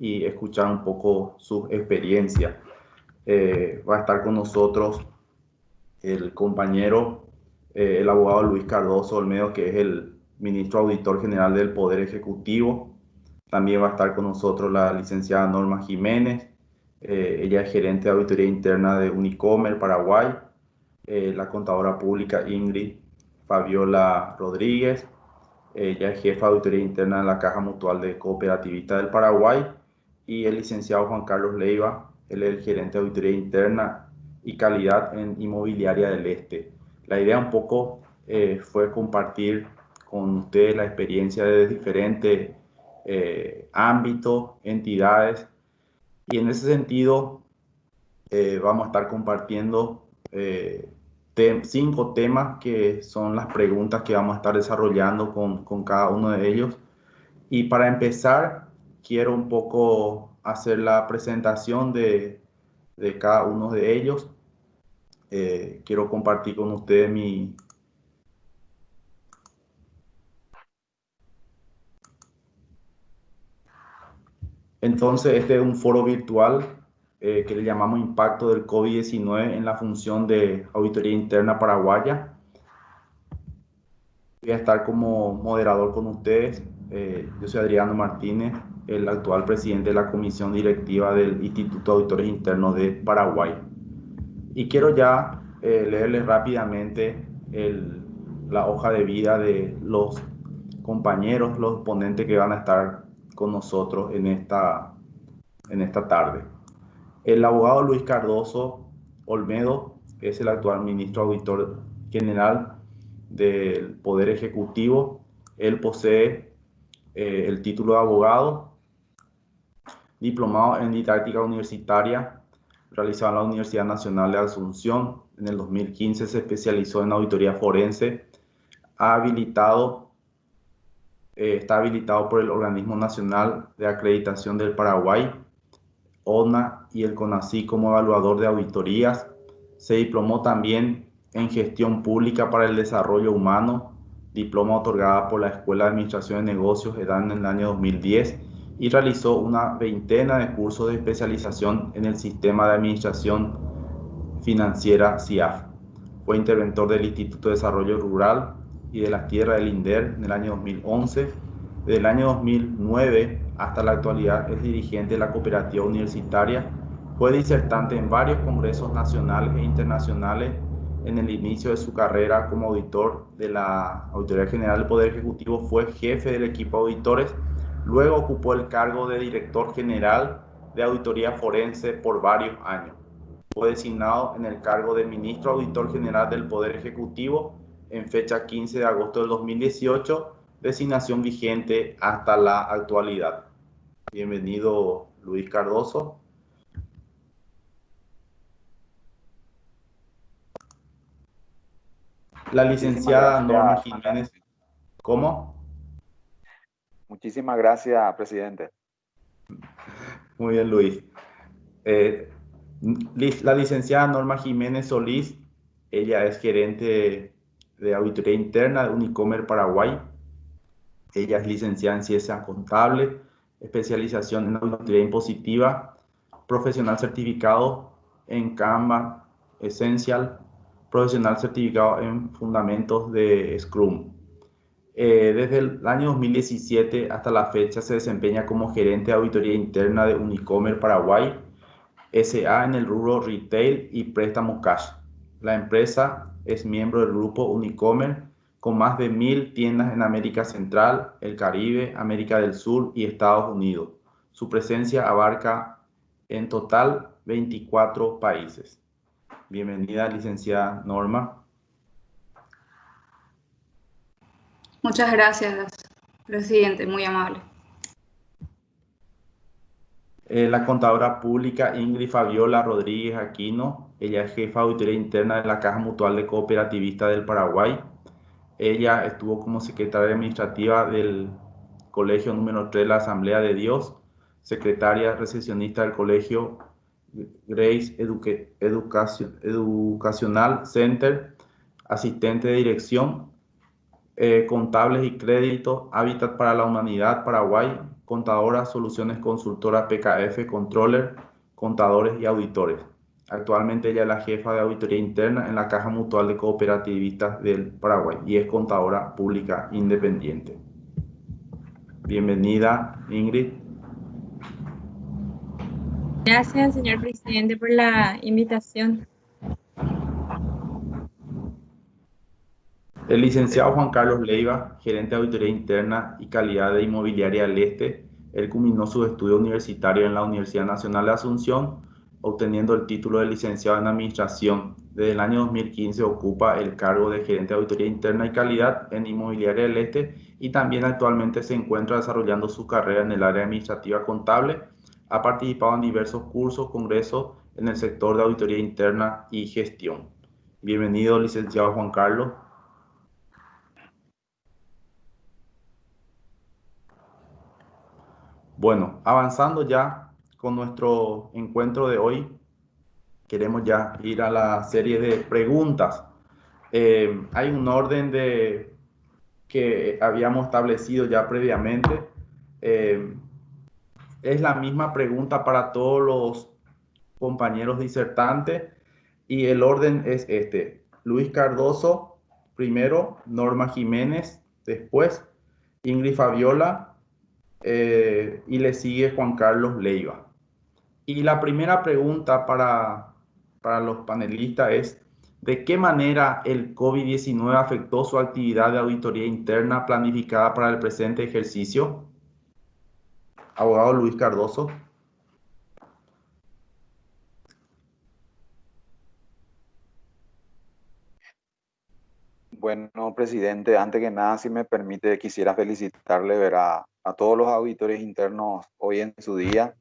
y escuchar un poco su experiencia. Va a estar con nosotros el compañero, el abogado Luis Cardoso Olmedo, que es el ministro auditor general del Poder Ejecutivo. También va a estar con nosotros la licenciada Norma Jiménez. Ella es gerente de auditoría interna de Unicomer Paraguay. La contadora pública Ingrid Fabiola Rodríguez. Ella es jefa de auditoría interna de la Caja Mutual de Cooperativista del Paraguay. Y el licenciado Juan Carlos Leiva, él es el gerente de auditoría interna y calidad en Inmobiliaria del Este. La idea un poco fue compartir con ustedes la experiencia de diferentes ámbitos, entidades, y en ese sentido vamos a estar compartiendo 5 temas que son las preguntas que vamos a estar desarrollando con cada uno de ellos. Y para empezar, quiero un poco hacer la presentación de cada uno de ellos. Quiero compartir con ustedes mi... Entonces, este es un foro virtual que le llamamos Impacto del COVID-19 en la función de auditoría interna paraguaya. Voy a estar como moderador con ustedes. Yo soy Adriano Martínez, el actual presidente de la comisión directiva del Instituto de Auditores Internos de Paraguay. Y quiero ya leerles rápidamente la hoja de vida de los compañeros, los ponentes que van a estar con nosotros en esta tarde. El abogado Luis Cardoso Olmedo es el actual ministro auditor general del Poder Ejecutivo. Él posee el título de abogado, diplomado en didáctica universitaria, realizado en la Universidad Nacional de Asunción. En el 2015 se especializó en auditoría forense. Está habilitado por el Organismo Nacional de Acreditación del Paraguay, ONA, y el CONACYT como evaluador de auditorías. Se diplomó también en Gestión Pública para el Desarrollo Humano, diploma otorgada por la Escuela de Administración de Negocios EDAN en el año 2010, y realizó una veintena de cursos de especialización en el Sistema de Administración Financiera CIAF. Fue interventor del Instituto de Desarrollo Rural y de las Tierras del INDER en el año 2011. Desde el año 2009 hasta la actualidad es dirigente de la cooperativa universitaria. Fue disertante en varios congresos nacionales e internacionales. En el inicio de su carrera como auditor de la Auditoría General del Poder Ejecutivo fue jefe del equipo de auditores. Luego ocupó el cargo de director general de auditoría forense por varios años. Fue designado en el cargo de ministro auditor general del Poder Ejecutivo en fecha 15 de agosto del 2018, designación vigente hasta la actualidad. Bienvenido, Luis Cardoso. La Muchísimas licenciada Norma gracias. Jiménez. ¿Cómo? Muchísimas gracias, presidente. Muy bien, Luis. Eh, la licenciada Norma Jiménez Solís, ella es gerente de auditoría interna de Unicomer Paraguay. Ella es licenciada en Ciencias Contables, especialización en auditoría impositiva, profesional certificado en Kanban Essential, profesional certificado en Fundamentos de Scrum. Desde el año 2017 hasta la fecha se desempeña como gerente de auditoría interna de Unicomer Paraguay, SA, en el rubro retail y préstamo cash. La empresa es miembro del grupo Unicomer, con más de 1.000 tiendas en América Central, el Caribe, América del Sur y Estados Unidos. Su presencia abarca en total 24 países. Bienvenida, licenciada Norma. Muchas gracias, presidente, muy amable. La contadora pública Ingrid Fabiola Rodríguez Aquino. Ella es jefa de auditoría interna de la Caja Mutual de Cooperativista del Paraguay. Ella estuvo como secretaria administrativa del Colegio número 3 de la Asamblea de Dios, secretaria recepcionista del Colegio Grace Educacional Center, asistente de dirección, contables y créditos, Hábitat para la Humanidad Paraguay, contadora, soluciones consultora PKF, controller, contadores y auditores. Actualmente ella es la jefa de auditoría interna en la Caja Mutual de Cooperativistas del Paraguay y es contadora pública independiente. Bienvenida, Ingrid. Gracias, señor presidente, por la invitación. El licenciado Juan Carlos Leiva, gerente de auditoría interna y calidad de Inmobiliaria del Este, él culminó sus estudios universitarios en la Universidad Nacional de Asunción, obteniendo el título de licenciado en Administración. Desde el año 2015 ocupa el cargo de gerente de auditoría interna y calidad en Inmobiliaria del Este y también actualmente se encuentra desarrollando su carrera en el área administrativa contable. Ha participado en diversos cursos, congresos en el sector de auditoría interna y gestión. Bienvenido, licenciado Juan Carlos. Bueno, avanzando ya con nuestro encuentro de hoy, queremos ya ir a la serie de preguntas. Hay un orden que habíamos establecido ya previamente. Es la misma pregunta para todos los compañeros disertantes y el orden es este. Luis Cardoso, primero, Norma Jiménez, después Ingrid Fabiola, y le sigue Juan Carlos Leiva. Y la primera pregunta para los panelistas es, ¿de qué manera el COVID-19 afectó su actividad de auditoría interna planificada para el presente ejercicio? Abogado Luis Cardoso. Bueno, presidente, antes que nada, si me permite, quisiera felicitarle a todos los auditores internos hoy en su día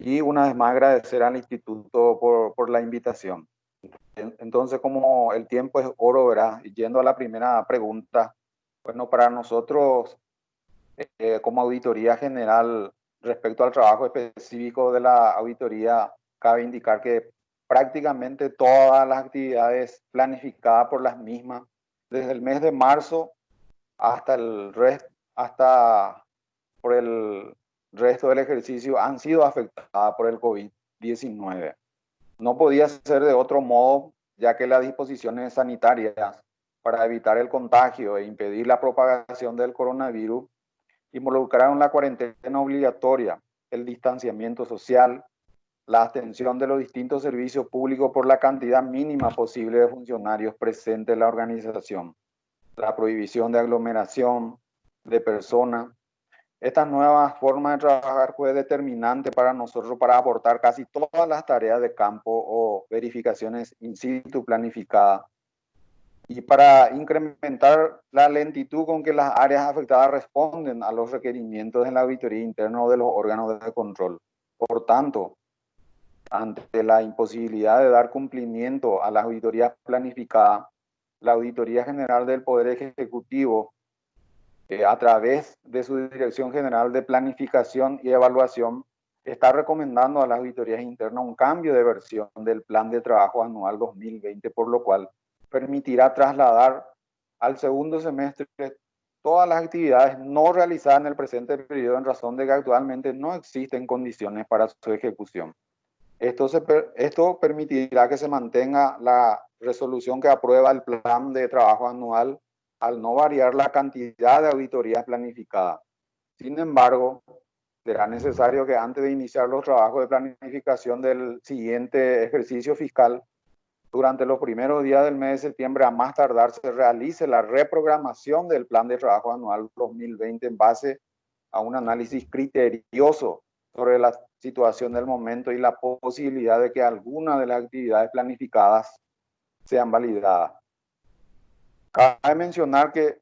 y una vez más agradecer al instituto por la invitación. Entonces, como el tiempo es oro, ¿verdad? Y yendo a la primera pregunta, bueno, para nosotros, como auditoría general, respecto al trabajo específico de la auditoría, cabe indicar que prácticamente todas las actividades planificadas por las mismas, desde el mes de marzo hasta hasta por el resto del ejercicio, han sido afectadas por el COVID-19. No podía ser de otro modo, ya que las disposiciones sanitarias para evitar el contagio e impedir la propagación del coronavirus involucraron la cuarentena obligatoria, el distanciamiento social, la atención de los distintos servicios públicos por la cantidad mínima posible de funcionarios presentes en la organización, la prohibición de aglomeración de personas. Esta nueva forma de trabajar fue determinante para nosotros para aportar casi todas las tareas de campo o verificaciones in situ planificadas y para incrementar la lentitud con que las áreas afectadas responden a los requerimientos de la auditoría interna o de los órganos de control. Por tanto, ante la imposibilidad de dar cumplimiento a las auditorías planificadas, la Auditoría General del Poder Ejecutivo, a través de su Dirección General de Planificación y Evaluación, está recomendando a las auditorías internas un cambio de versión del Plan de Trabajo Anual 2020, por lo cual permitirá trasladar al segundo semestre todas las actividades no realizadas en el presente periodo en razón de que actualmente no existen condiciones para su ejecución. Esto permitirá que se mantenga la resolución que aprueba el plan de trabajo anual al no variar la cantidad de auditorías planificadas. Sin embargo, será necesario que antes de iniciar los trabajos de planificación del siguiente ejercicio fiscal, durante los primeros días del mes de septiembre, a más tardar, se realice la reprogramación del plan de trabajo anual 2020 en base a un análisis criterioso sobre la situación del momento y la posibilidad de que alguna de las actividades planificadas sean validadas. Cabe mencionar que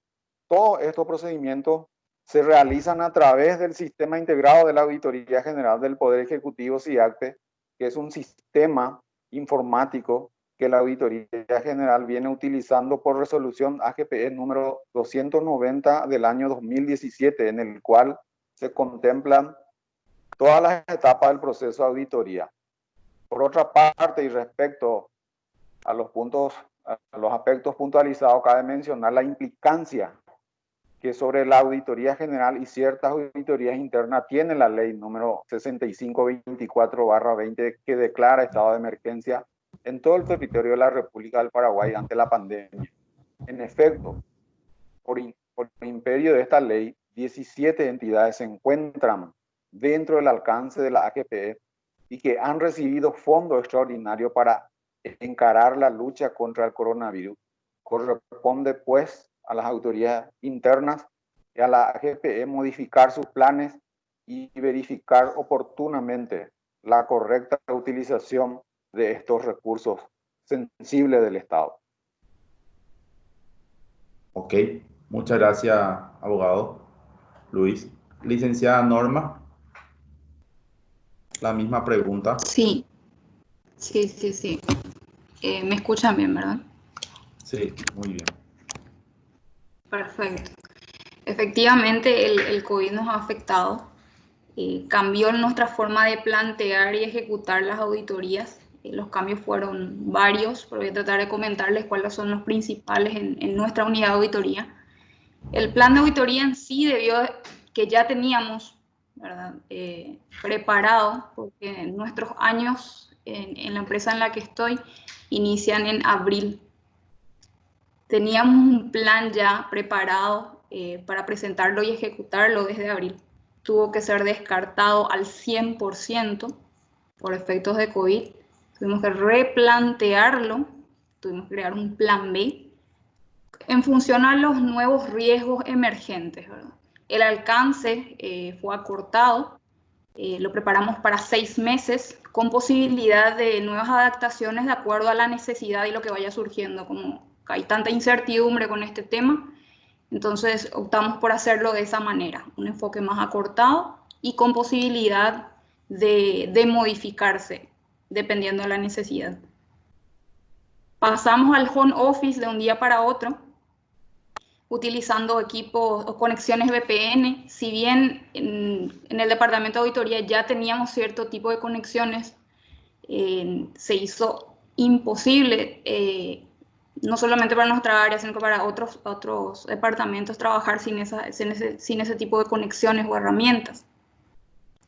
todos estos procedimientos se realizan a través del Sistema Integrado de la Auditoría General del Poder Ejecutivo, SIACPE, que es un sistema informático que la Auditoría General viene utilizando por resolución AGPE número 290 del año 2017, en el cual se contemplan todas las etapas del proceso de auditoría. Por otra parte, y respecto a los aspectos puntualizados, cabe mencionar la implicancia que sobre la auditoría general y ciertas auditorías internas tiene la ley número 6524/20 que declara estado de emergencia en todo el territorio de la República del Paraguay ante la pandemia. En efecto, por imperio de esta ley, 17 entidades se encuentran dentro del alcance de la AGPE y que han recibido fondos extraordinarios para encarar la lucha contra el coronavirus. Corresponde, pues, a las autoridades internas y a la AGPE modificar sus planes y verificar oportunamente la correcta utilización de estos recursos sensibles del Estado. Ok, muchas gracias, abogado Luis. Licenciada Norma, la misma pregunta. Sí, sí. Me escuchan bien, ¿verdad? Sí, muy bien. Perfecto. Efectivamente, el COVID nos ha afectado. Cambió nuestra forma de plantear y ejecutar las auditorías. Los cambios fueron varios, pero voy a tratar de comentarles cuáles son los principales en nuestra unidad de auditoría. El plan de auditoría en sí que ya teníamos, ¿verdad? Preparado, porque nuestros años en la empresa en la que estoy inician en abril. Teníamos un plan ya preparado para presentarlo y ejecutarlo desde abril. Tuvo que ser descartado al 100% por efectos de COVID. Tuvimos que replantearlo, tuvimos que crear un plan B en función a los nuevos riesgos emergentes, ¿verdad? El alcance fue acortado, lo preparamos para 6 meses con posibilidad de nuevas adaptaciones de acuerdo a la necesidad y lo que vaya surgiendo. Como hay tanta incertidumbre con este tema, entonces optamos por hacerlo de esa manera, un enfoque más acortado y con posibilidad de modificarse dependiendo de la necesidad. Pasamos al home office de un día para otro, utilizando equipos o conexiones VPN. Si bien en el departamento de auditoría ya teníamos cierto tipo de conexiones, se hizo imposible, no solamente para nuestra área, sino que para otros departamentos, trabajar sin ese tipo de conexiones o herramientas.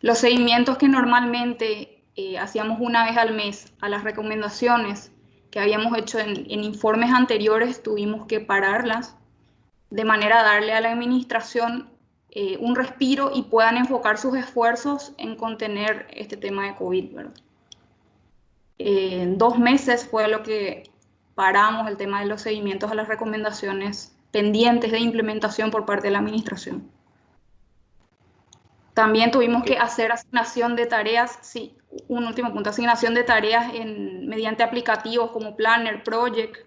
Los seguimientos que normalmente hacíamos una vez al mes a las recomendaciones que habíamos hecho en informes anteriores, tuvimos que pararlas de manera a darle a la administración un respiro y puedan enfocar sus esfuerzos en contener este tema de COVID, ¿verdad? 2 meses fue lo que paramos el tema de los seguimientos a las recomendaciones pendientes de implementación por parte de la administración. También tuvimos que hacer asignación de tareas, sí, un último punto, asignación de tareas mediante aplicativos como Planner, Project,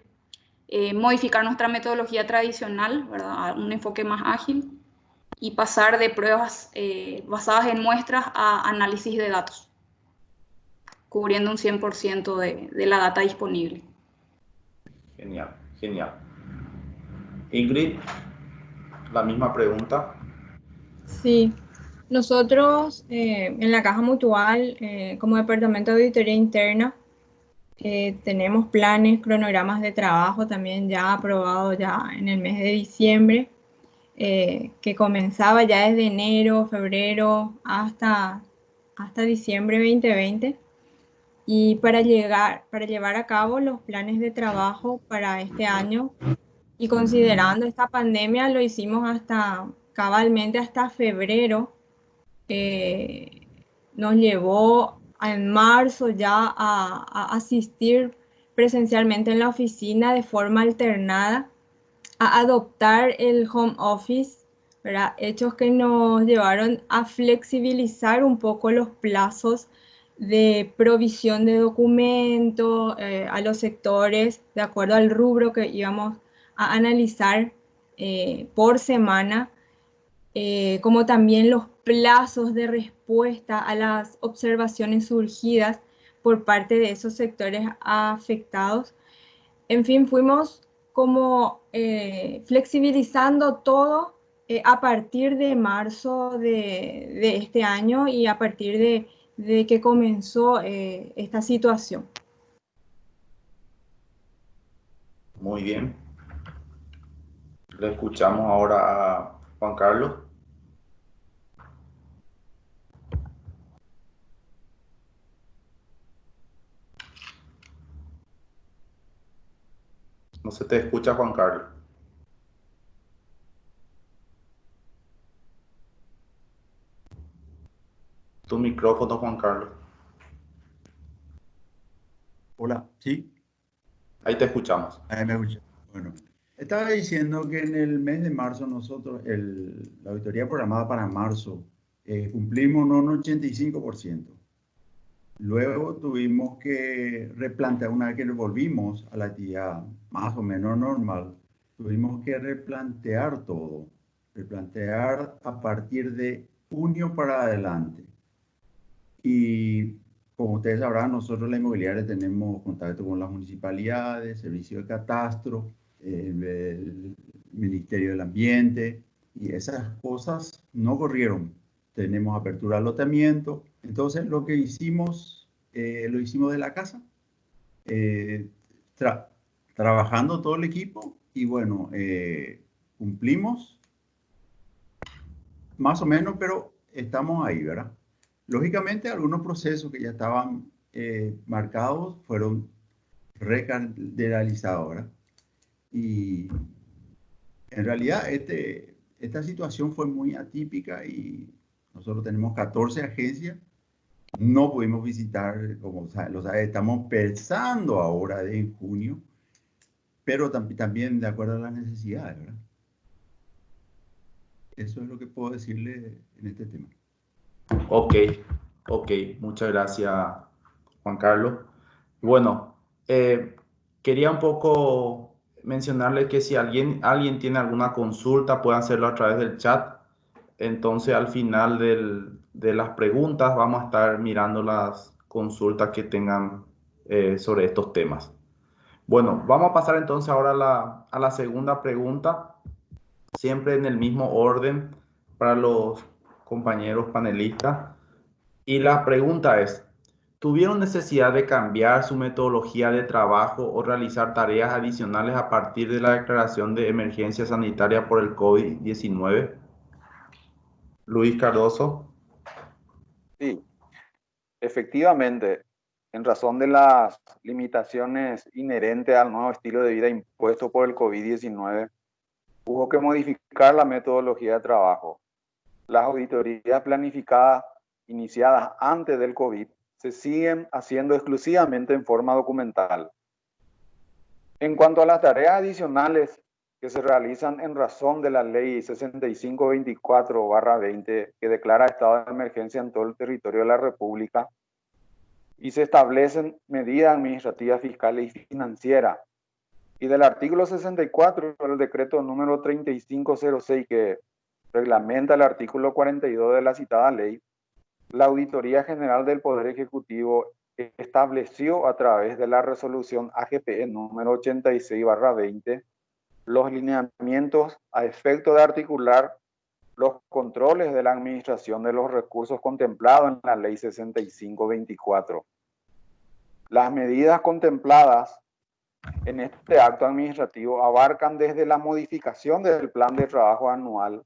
modificar nuestra metodología tradicional, ¿verdad?, a un enfoque más ágil y pasar de pruebas basadas en muestras a análisis de datos, cubriendo un 100% de la data disponible. Genial, genial. Ingrid, la misma pregunta. Sí, nosotros en la Caja Mutual, como Departamento de Auditoría Interna, tenemos planes, cronogramas de trabajo también ya aprobados ya en el mes de diciembre, que comenzaba ya desde enero, febrero hasta diciembre 2020. Y para llevar a cabo los planes de trabajo para este año y considerando esta pandemia, lo hicimos cabalmente hasta febrero. Nos llevó en marzo ya a asistir presencialmente en la oficina de forma alternada, a adoptar el home office, ¿verdad? Hechos que nos llevaron a flexibilizar un poco los plazos de provisión de documentos a los sectores, de acuerdo al rubro que íbamos a analizar por semana, como también los plazos de respuesta a las observaciones surgidas por parte de esos sectores afectados. En fin, fuimos como flexibilizando todo a partir de marzo de este año y a partir de que comenzó esta situación. Muy bien. Le escuchamos ahora a Juan Carlos. No se te escucha, Juan Carlos. Tu micrófono, Juan Carlos. Hola, ¿sí? Ahí te escuchamos. Ahí me escuché. Bueno, estaba diciendo que en el mes de marzo nosotros, la auditoría programada para marzo, cumplimos un 85%. Luego tuvimos que replantear, una vez que volvimos a la actividad más o menos normal, tuvimos que replantear todo, replantear a partir de junio para adelante. Y como ustedes sabrán, nosotros la inmobiliaria tenemos contacto con las municipalidades, servicio de catastro, el Ministerio del Ambiente, y esas cosas no corrieron. Tenemos apertura al lotamiento. Entonces, lo que hicimos, lo hicimos de la casa, trabajando todo el equipo, y bueno, cumplimos más o menos, pero estamos ahí, ¿verdad? Lógicamente, algunos procesos que ya estaban marcados fueron recalendarizado, ¿verdad? Y en realidad esta situación fue muy atípica y nosotros tenemos 14 agencias, no pudimos visitar, como lo sabes, estamos pensando ahora en junio, pero también de acuerdo a las necesidades, ¿verdad? Eso es lo que puedo decirle en este tema. Ok, muchas gracias, Juan Carlos. Bueno, quería un poco mencionarles que si alguien tiene alguna consulta, puede hacerlo a través del chat. Entonces, al final de las preguntas, vamos a estar mirando las consultas que tengan sobre estos temas. Bueno, vamos a pasar entonces ahora a la segunda pregunta, siempre en el mismo orden para los compañeros panelistas. Y la pregunta es, ¿tuvieron necesidad de cambiar su metodología de trabajo o realizar tareas adicionales a partir de la declaración de emergencia sanitaria por el COVID-19? Luis Cardoso. Sí, efectivamente, en razón de las limitaciones inherentes al nuevo estilo de vida impuesto por el COVID-19, hubo que modificar la metodología de trabajo. Las auditorías planificadas, iniciadas antes del COVID, se siguen haciendo exclusivamente en forma documental. En cuanto a las tareas adicionales que se realizan en razón de la Ley 6524/20, que declara estado de emergencia en todo el territorio de la República, y se establecen medidas administrativas, fiscales y financieras, y del artículo 64 del decreto número 3506, que reglamenta el artículo 42 de la citada ley, la Auditoría General del Poder Ejecutivo estableció a través de la resolución AGPE número 86/20 los lineamientos a efecto de articular los controles de la administración de los recursos contemplados en la ley 6524. Las medidas contempladas en este acto administrativo abarcan desde la modificación del plan de trabajo anual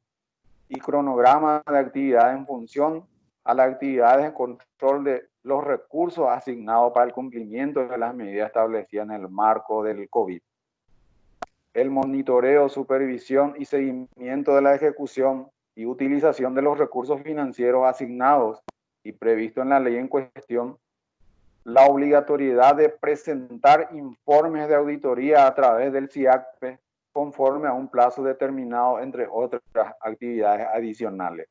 y cronograma de actividades en función a las actividades de control de los recursos asignados para el cumplimiento de las medidas establecidas en el marco del COVID. El monitoreo, supervisión y seguimiento de la ejecución y utilización de los recursos financieros asignados y previsto en la ley en cuestión, la obligatoriedad de presentar informes de auditoría a través del CIACPE conforme a un plazo determinado, entre otras actividades adicionales.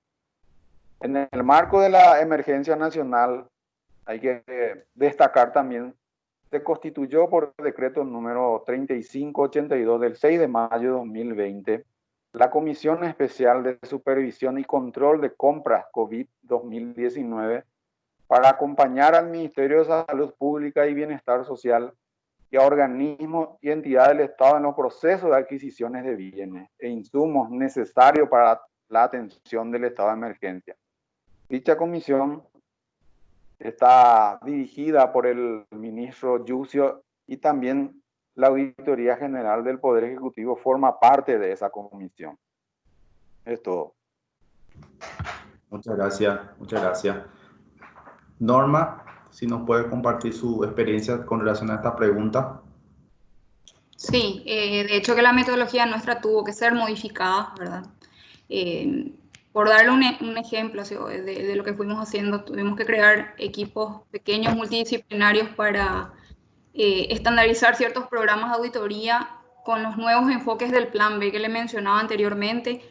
En el marco de la emergencia nacional, hay que destacar también, se constituyó por decreto número 3582 del 6 de mayo de 2020 la Comisión Especial de Supervisión y Control de Compras COVID-2019 para acompañar al Ministerio de Salud Pública y Bienestar Social y a organismos y entidades del Estado en los procesos de adquisiciones de bienes e insumos necesarios para la atención del estado de emergencia. Dicha comisión está dirigida por el ministro Yucio y también la Auditoría General del Poder Ejecutivo forma parte de esa comisión. Es todo. Muchas gracias, muchas gracias. Norma, si nos puede compartir su experiencia con relación a esta pregunta. Sí, de hecho que la metodología nuestra tuvo que ser modificada, ¿verdad? Por darle un ejemplo así, de lo que fuimos haciendo, tuvimos que crear equipos pequeños multidisciplinarios para estandarizar ciertos programas de auditoría con los nuevos enfoques del Plan B que le mencionaba anteriormente.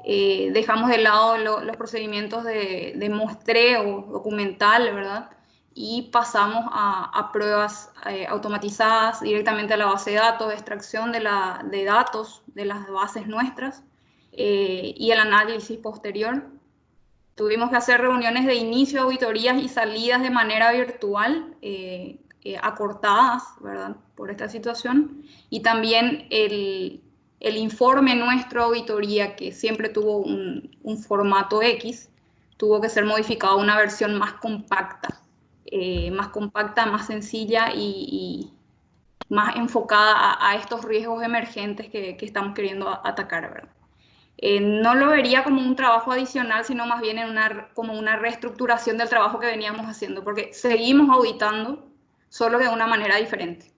Dejamos de lado los procedimientos de muestreo documental, ¿verdad? Y pasamos a pruebas automatizadas directamente a la base de datos, extracción de datos de las bases nuestras y el análisis posterior. Tuvimos que hacer reuniones de inicio de auditorías y salidas de manera virtual, acortadas, ¿verdad? Por esta situación. Y también el informe nuestro de auditoría, que siempre tuvo un formato X, tuvo que ser modificado a una versión más compacta, más sencilla y más enfocada a estos riesgos emergentes que estamos queriendo atacar, ¿verdad? No lo vería como un trabajo adicional, sino más bien como una reestructuración del trabajo que veníamos haciendo, porque seguimos auditando, solo de una manera diferente.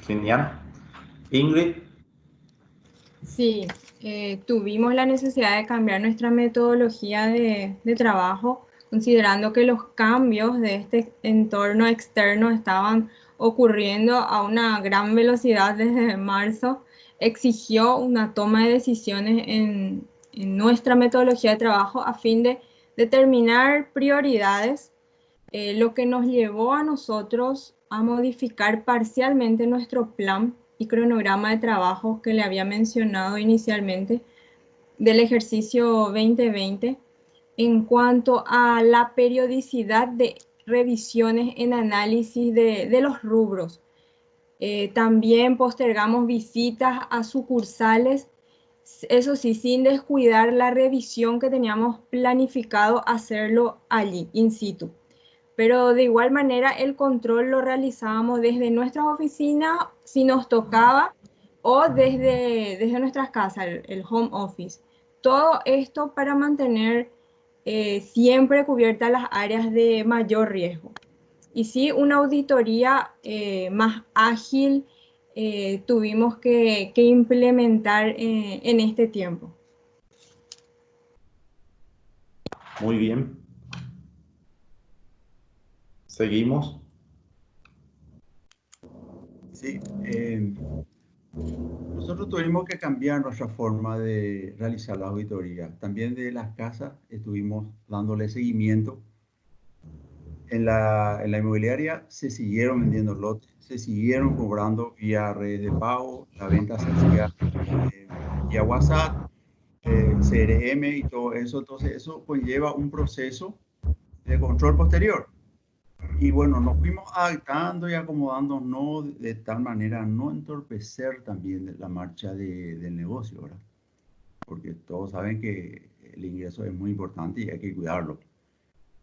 Genial. Ingrid. Sí, tuvimos la necesidad de cambiar nuestra metodología de trabajo, considerando que los cambios de este entorno externo estaban ocurriendo a una gran velocidad desde marzo. Exigió una toma de decisiones en nuestra metodología de trabajo a fin de determinar prioridades, lo que nos llevó a nosotros a modificar parcialmente nuestro plan y cronograma de trabajo que le había mencionado inicialmente del ejercicio 2020 en cuanto a la periodicidad de revisiones en análisis de los rubros. También postergamos visitas a sucursales, eso sí, sin descuidar la revisión que teníamos planificado hacerlo allí, in situ. Pero de igual manera el control lo realizábamos desde nuestras oficinas si nos tocaba o desde nuestras casas, el home office. Todo esto para mantener siempre cubiertas las áreas de mayor riesgo. Y sí, una auditoría más ágil tuvimos que implementar en este tiempo. Muy bien. Seguimos. Sí, nosotros tuvimos que cambiar nuestra forma de realizar la auditoría. También de las casas estuvimos dándole seguimiento. En la inmobiliaria se siguieron vendiendo lotes, se siguieron cobrando vía redes de pago, la venta se hacía vía WhatsApp, CRM y todo eso. Entonces eso conlleva un proceso de control posterior. Y bueno, nos fuimos adaptando y acomodándonos de tal manera a no entorpecer también la marcha del negocio, ¿verdad? Porque todos saben que el ingreso es muy importante y hay que cuidarlo.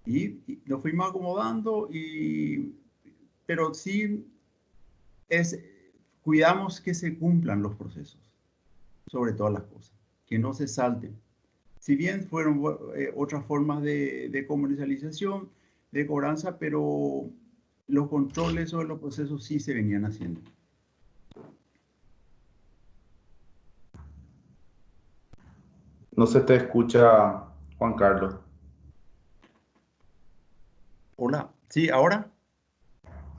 Y nos fuimos acomodando, pero sí cuidamos que se cumplan los procesos, sobre todas las cosas, que no se salten. Si bien fueron otras formas de comercialización, de cobranza, pero los controles sobre los procesos sí se venían haciendo. No se te escucha, Juan Carlos. Hola, ¿sí? ¿Ahora?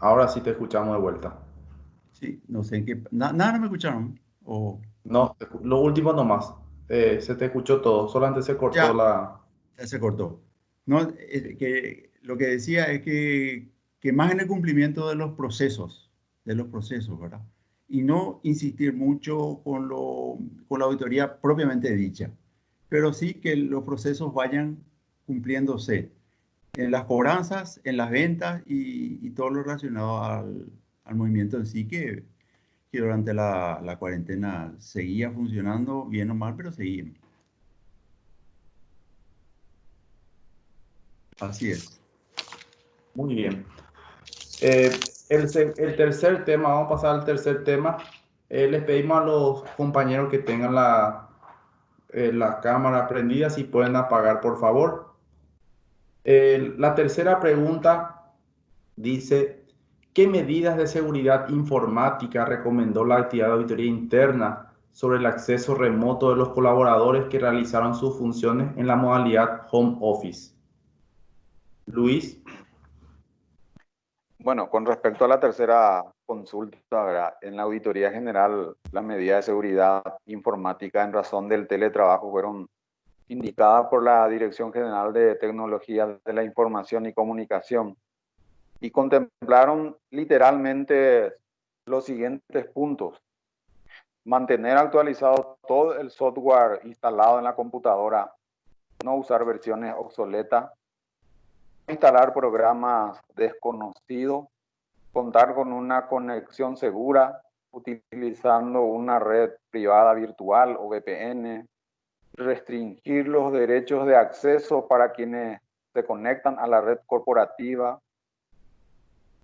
Ahora sí te escuchamos de vuelta. Sí, no sé en qué... Nada, no me escucharon. No, lo último nomás. Se te escuchó todo, solamente se cortó Ya se cortó. No, lo que decía es que más en el cumplimiento de los procesos, ¿verdad? Y no insistir mucho con la auditoría propiamente dicha, pero sí que los procesos vayan cumpliéndose en las cobranzas, en las ventas y todo lo relacionado al movimiento en sí que durante la cuarentena seguía funcionando bien o mal, pero seguía. Así es. Muy bien. El tercer tema, vamos a pasar al tercer tema, Les pedimos a los compañeros que tengan la cámara prendida, si pueden apagar, por favor. La tercera pregunta dice, ¿qué medidas de seguridad informática recomendó la actividad de auditoría interna sobre el acceso remoto de los colaboradores que realizaron sus funciones en la modalidad home office? Luis. Bueno, con respecto a la tercera consulta, ¿verdad? En la auditoría general, las medidas de seguridad informática en razón del teletrabajo fueron indicadas por la Dirección General de Tecnología de la Información y Comunicación y contemplaron literalmente los siguientes puntos. Mantener actualizado todo el software instalado en la computadora, no usar versiones obsoletas, instalar programas desconocidos, contar con una conexión segura, utilizando una red privada virtual o VPN, restringir los derechos de acceso para quienes se conectan a la red corporativa,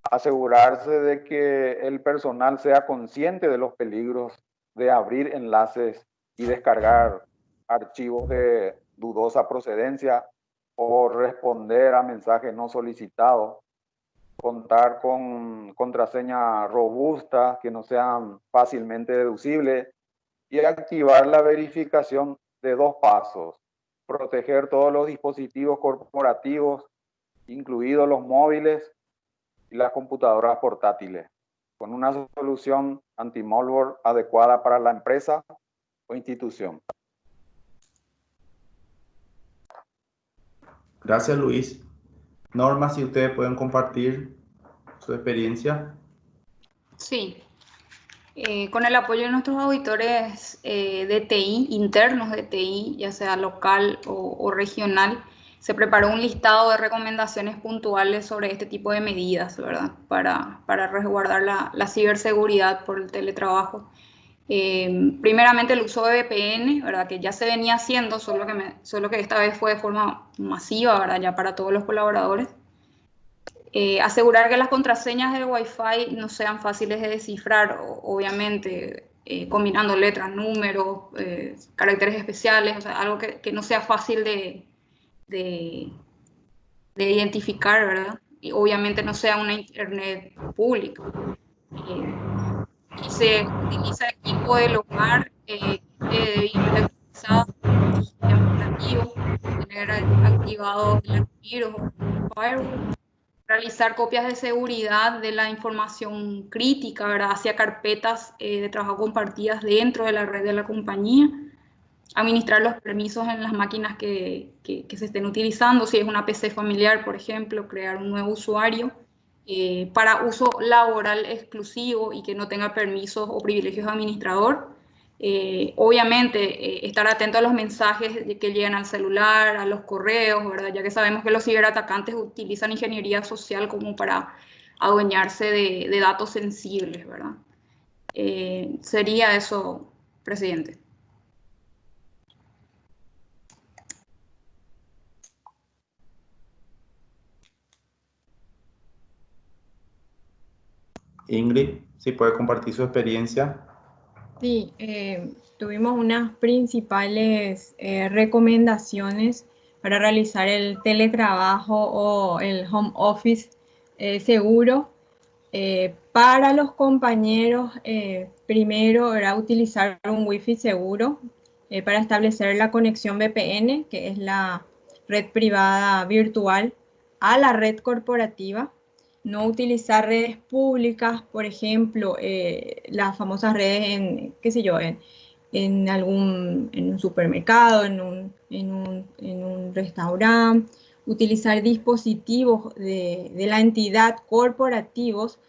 asegurarse de que el personal sea consciente de los peligros de abrir enlaces y descargar archivos de dudosa procedencia o responder a mensajes no solicitados, contar con contraseñas robustas que no sean fácilmente deducibles y activar la verificación de 2 pasos, proteger todos los dispositivos corporativos, incluidos los móviles y las computadoras portátiles, con una solución anti-malware adecuada para la empresa o institución. Gracias, Luis. Norma, si ustedes pueden compartir su experiencia. Sí. Con el apoyo de nuestros auditores de TI, internos de TI, ya sea local o regional, se preparó un listado de recomendaciones puntuales sobre este tipo de medidas, ¿verdad? Para resguardar la ciberseguridad por el teletrabajo. Primeramente el uso de VPN, ¿verdad? Que ya se venía haciendo, solo que esta vez fue de forma masiva, ¿verdad? Ya para todos los colaboradores. Asegurar que las contraseñas del Wi-Fi no sean fáciles de descifrar, obviamente combinando letras, números, caracteres especiales, o sea, algo que no sea fácil de identificar, ¿verdad? Y obviamente no sea una internet pública. Y se utiliza equipo del hogar que debe ir actualizado con su sistema operativo, tener activado el antivirus o firewall, realizar copias de seguridad de la información crítica, ¿verdad? Hacia carpetas de trabajo compartidas dentro de la red de la compañía, administrar los permisos en las máquinas que se estén utilizando, si es una PC familiar, por ejemplo, crear un nuevo usuario para uso laboral exclusivo y que no tenga permisos o privilegios de administrador. Obviamente, estar atento a los mensajes que llegan al celular, a los correos, ¿verdad? Ya que sabemos que los ciberatacantes utilizan ingeniería social como para adueñarse de datos sensibles, ¿verdad? Sería eso, presidente. Ingrid, si puede compartir su experiencia. Sí, tuvimos unas principales recomendaciones para realizar el teletrabajo o el home office seguro. Para los compañeros, primero era utilizar un Wi-Fi seguro para establecer la conexión VPN, que es la red privada virtual, a la red corporativa. No utilizar redes públicas, por ejemplo, las famosas redes en, qué sé yo, en un supermercado, en un restaurante. Utilizar dispositivos de la entidad corporativos,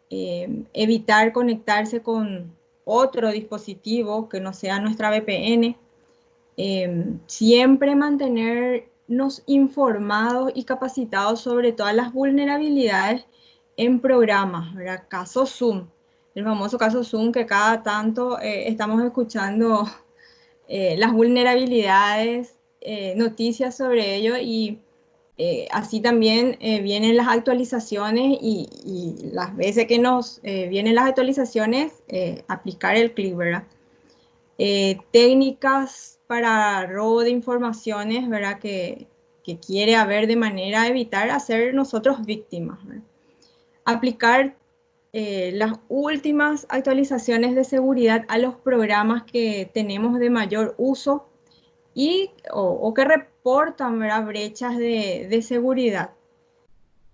evitar conectarse con otro dispositivo que no sea nuestra VPN, siempre mantenernos informados y capacitados sobre todas las vulnerabilidades en programas, ¿verdad? Caso Zoom, el famoso caso Zoom que cada tanto estamos escuchando las vulnerabilidades, noticias sobre ello y Así también vienen las actualizaciones y las veces que nos vienen las actualizaciones, aplicar el clic, ¿verdad? Técnicas para robo de informaciones, ¿verdad? Que quiere haber de manera a evitar hacer nosotros víctimas, ¿verdad? Aplicar las últimas actualizaciones de seguridad a los programas que tenemos de mayor uso o que reportan, ¿verdad?, brechas de seguridad.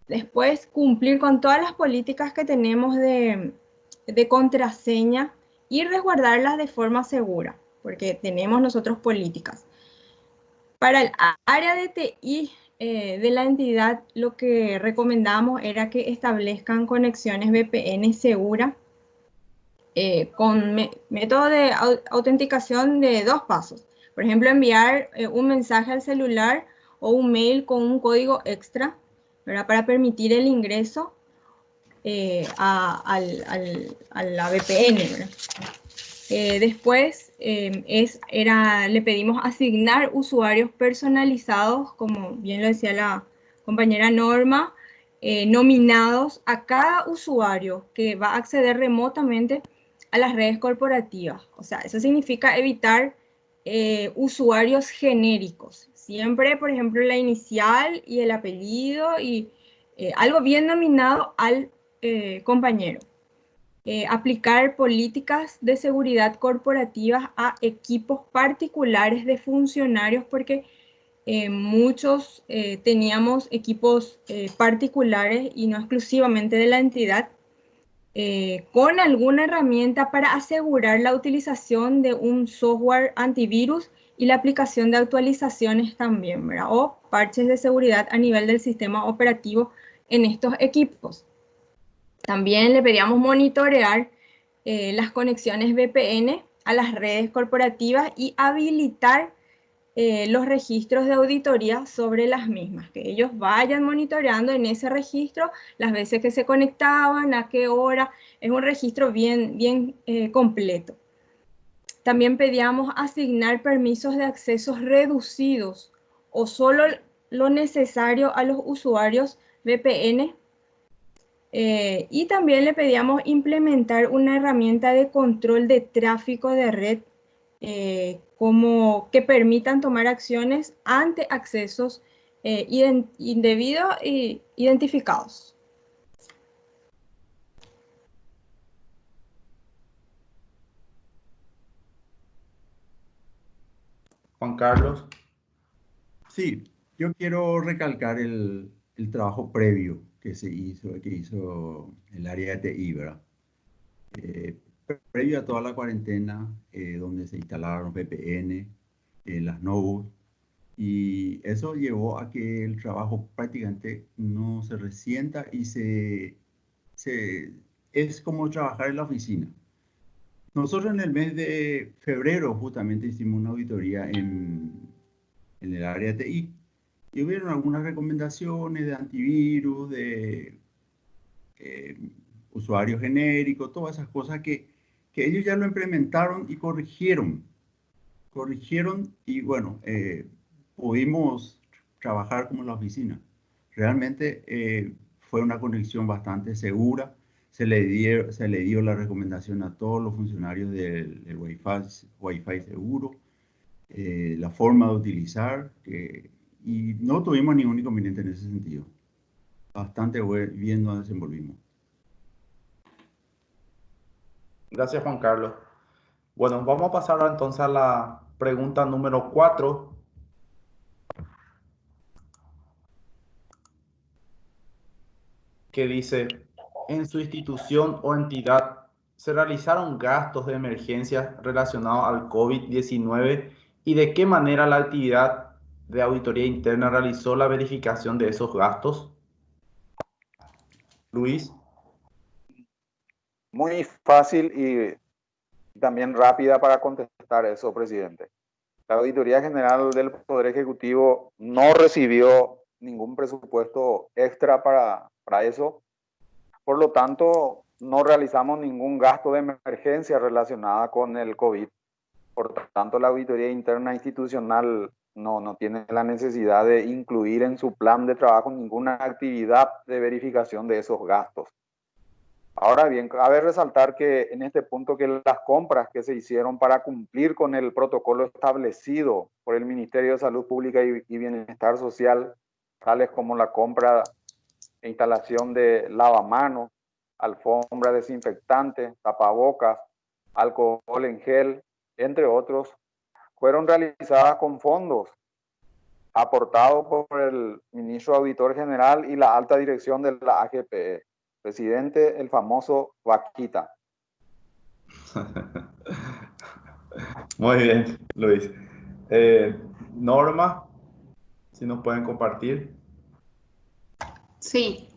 Después, cumplir con todas las políticas que tenemos de contraseña y resguardarlas de forma segura, porque tenemos nosotros políticas. Para el área de TI de la entidad, lo que recomendamos era que establezcan conexiones VPN seguras con método de autenticación de 2 pasos. Por ejemplo, enviar un mensaje al celular o un mail con un código extra, ¿verdad?, para permitir el ingreso a la VPN, ¿verdad? Después le pedimos asignar usuarios personalizados, como bien lo decía la compañera Norma, nominados a cada usuario que va a acceder remotamente a las redes corporativas. O sea, eso significa evitar usuarios genéricos. Siempre, por ejemplo, la inicial y el apellido y algo bien nominado al compañero. Aplicar políticas de seguridad corporativas a equipos particulares de funcionarios, porque muchos teníamos equipos particulares y no exclusivamente de la entidad, con alguna herramienta para asegurar la utilización de un software antivirus y la aplicación de actualizaciones también, ¿verdad?, o parches de seguridad a nivel del sistema operativo en estos equipos. También le pedíamos monitorear las conexiones VPN a las redes corporativas y habilitar los registros de auditoría sobre las mismas, que ellos vayan monitoreando en ese registro las veces que se conectaban, a qué hora. Es un registro bien completo. También pedíamos asignar permisos de accesos reducidos o solo lo necesario a los usuarios VPN. Y también le pedíamos implementar una herramienta de control de tráfico de red como que permitan tomar acciones ante accesos indebidos e identificados. Juan Carlos. Sí, yo quiero recalcar el trabajo previo que hizo el área de TI, ¿verdad? Previo a toda la cuarentena, donde se instalaron VPN, las notebooks, y eso llevó a que el trabajo prácticamente no se resienta y es como trabajar en la oficina. Nosotros en el mes de febrero justamente hicimos una auditoría en el área de TI y hubieron algunas recomendaciones de antivirus, de usuarios genéricos, todas esas cosas que ellos ya lo implementaron y corrigieron y bueno, pudimos trabajar como en la oficina. Realmente fue una conexión bastante segura. Se le dio la recomendación a todos los funcionarios del Wi-Fi seguro, la forma de utilizar, y no tuvimos ningún inconveniente en ese sentido. Bastante bien nos desenvolvimos. Gracias, Juan Carlos. Bueno, vamos a pasar ahora entonces a la pregunta número 4. Que dice, en su institución o entidad, ¿se realizaron gastos de emergencia relacionados al COVID-19 y de qué manera la actividad de auditoría interna realizó la verificación de esos gastos? Luis. Muy fácil y también rápida para contestar eso, presidente. La Auditoría General del Poder Ejecutivo no recibió ningún presupuesto extra para eso. Por lo tanto, no realizamos ningún gasto de emergencia relacionada con el COVID. Por tanto, la auditoría interna institucional no tiene la necesidad de incluir en su plan de trabajo ninguna actividad de verificación de esos gastos. Ahora bien, cabe resaltar que en este punto que las compras que se hicieron para cumplir con el protocolo establecido por el Ministerio de Salud Pública y Bienestar Social, tales como la compra e instalación de lavamanos, alfombra desinfectante, tapabocas, alcohol en gel, entre otros, fueron realizadas con fondos aportados por el ministro auditor general y la alta dirección de la AGPE, presidente, el famoso Vaquita. Muy bien, Luis. Norma, si nos pueden compartir. Sí,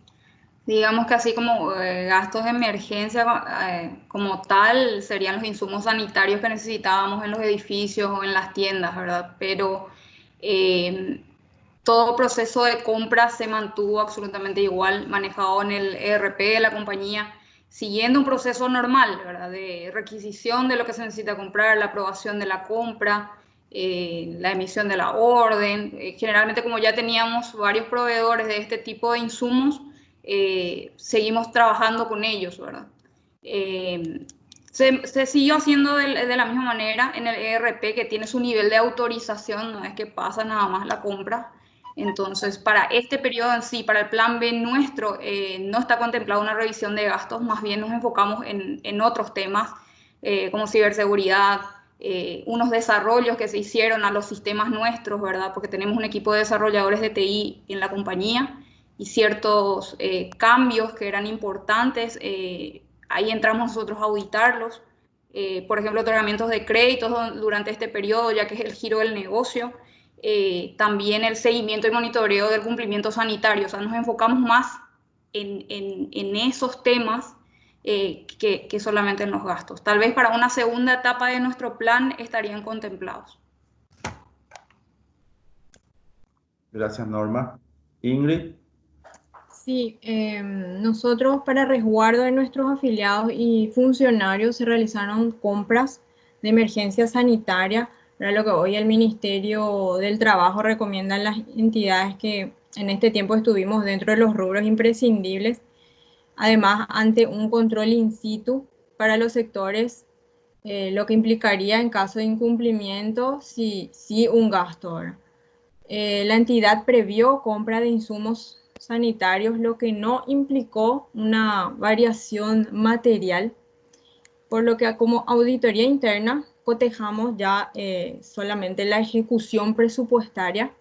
digamos que así como gastos de emergencia como tal serían los insumos sanitarios que necesitábamos en los edificios o en las tiendas, ¿verdad? Pero todo proceso de compra se mantuvo absolutamente igual, manejado en el ERP de la compañía, siguiendo un proceso normal, ¿verdad? De requisición de lo que se necesita comprar, la aprobación de la compra, la emisión de la orden. Generalmente, como ya teníamos varios proveedores de este tipo de insumos, seguimos trabajando con ellos, ¿verdad? Se siguió haciendo de la misma manera en el ERP, que tiene su nivel de autorización, no es que pasa nada más la compra. Entonces, para este periodo en sí, para el plan B nuestro, no está contemplada una revisión de gastos, más bien nos enfocamos en otros temas, como ciberseguridad, unos desarrollos que se hicieron a los sistemas nuestros, ¿verdad? Porque tenemos un equipo de desarrolladores de TI en la compañía y ciertos cambios que eran importantes, ahí entramos nosotros a auditarlos. Por ejemplo, otorgamientos de créditos durante este periodo, ya que es el giro del negocio. También el seguimiento y monitoreo del cumplimiento sanitario. O sea, nos enfocamos más en esos temas que solamente en los gastos. Tal vez para una segunda etapa de nuestro plan estarían contemplados. Gracias, Norma. Ingrid. Sí, nosotros para resguardo de nuestros afiliados y funcionarios se realizaron compras de emergencia sanitaria, para lo que hoy el Ministerio del Trabajo recomienda a las entidades que en este tiempo estuvimos dentro de los rubros imprescindibles. Además, ante un control in situ para los sectores, lo que implicaría en caso de incumplimiento, sí un gasto. ¿Verdad? La entidad previó compra de insumos sanitarios, lo que no implicó una variación material, por lo que como auditoría interna cotejamos ya solamente la ejecución presupuestaria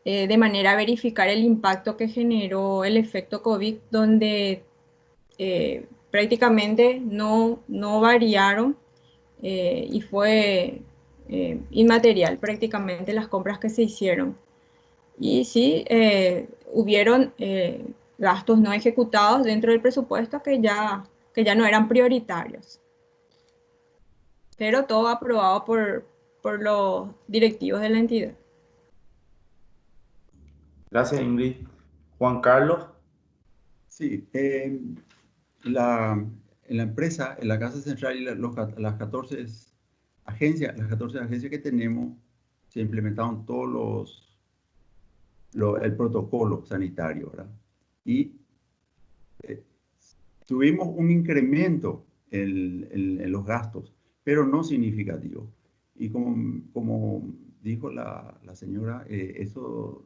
de manera a verificar el impacto que generó el efecto COVID, donde prácticamente no variaron y fue inmaterial prácticamente las compras que se hicieron. Y sí, hubieron gastos no ejecutados dentro del presupuesto que ya no eran prioritarios. Pero todo aprobado por los directivos de la entidad. Gracias, Ingrid. Juan Carlos. Sí, en la empresa, en la Casa Central y las 14 agencias que tenemos, se implementaron todos el protocolo sanitario, ¿verdad? Y tuvimos un incremento en los gastos, pero no significativo. Y como dijo la señora, eso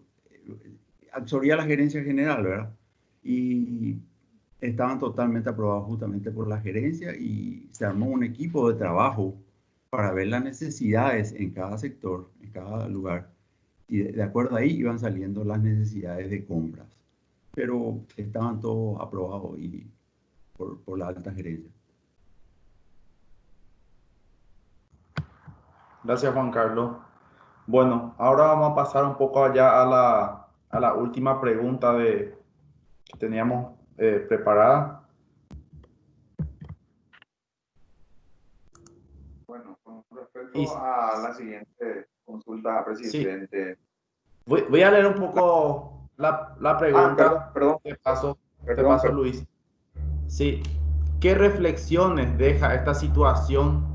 absorbía la gerencia general, ¿verdad? Y estaban totalmente aprobados justamente por la gerencia y se armó un equipo de trabajo para ver las necesidades en cada sector, en cada lugar. Y de acuerdo ahí iban saliendo las necesidades de compras. Pero estaban todos aprobados y por la alta gerencia. Gracias, Juan Carlos. Bueno, ahora vamos a pasar un poco allá a la última pregunta que teníamos preparada. Bueno, con respecto a la siguiente consulta, presidente. Sí. Voy a leer un poco la pregunta. Perdón. Te paso, Luis. Sí. ¿Qué reflexiones deja esta situación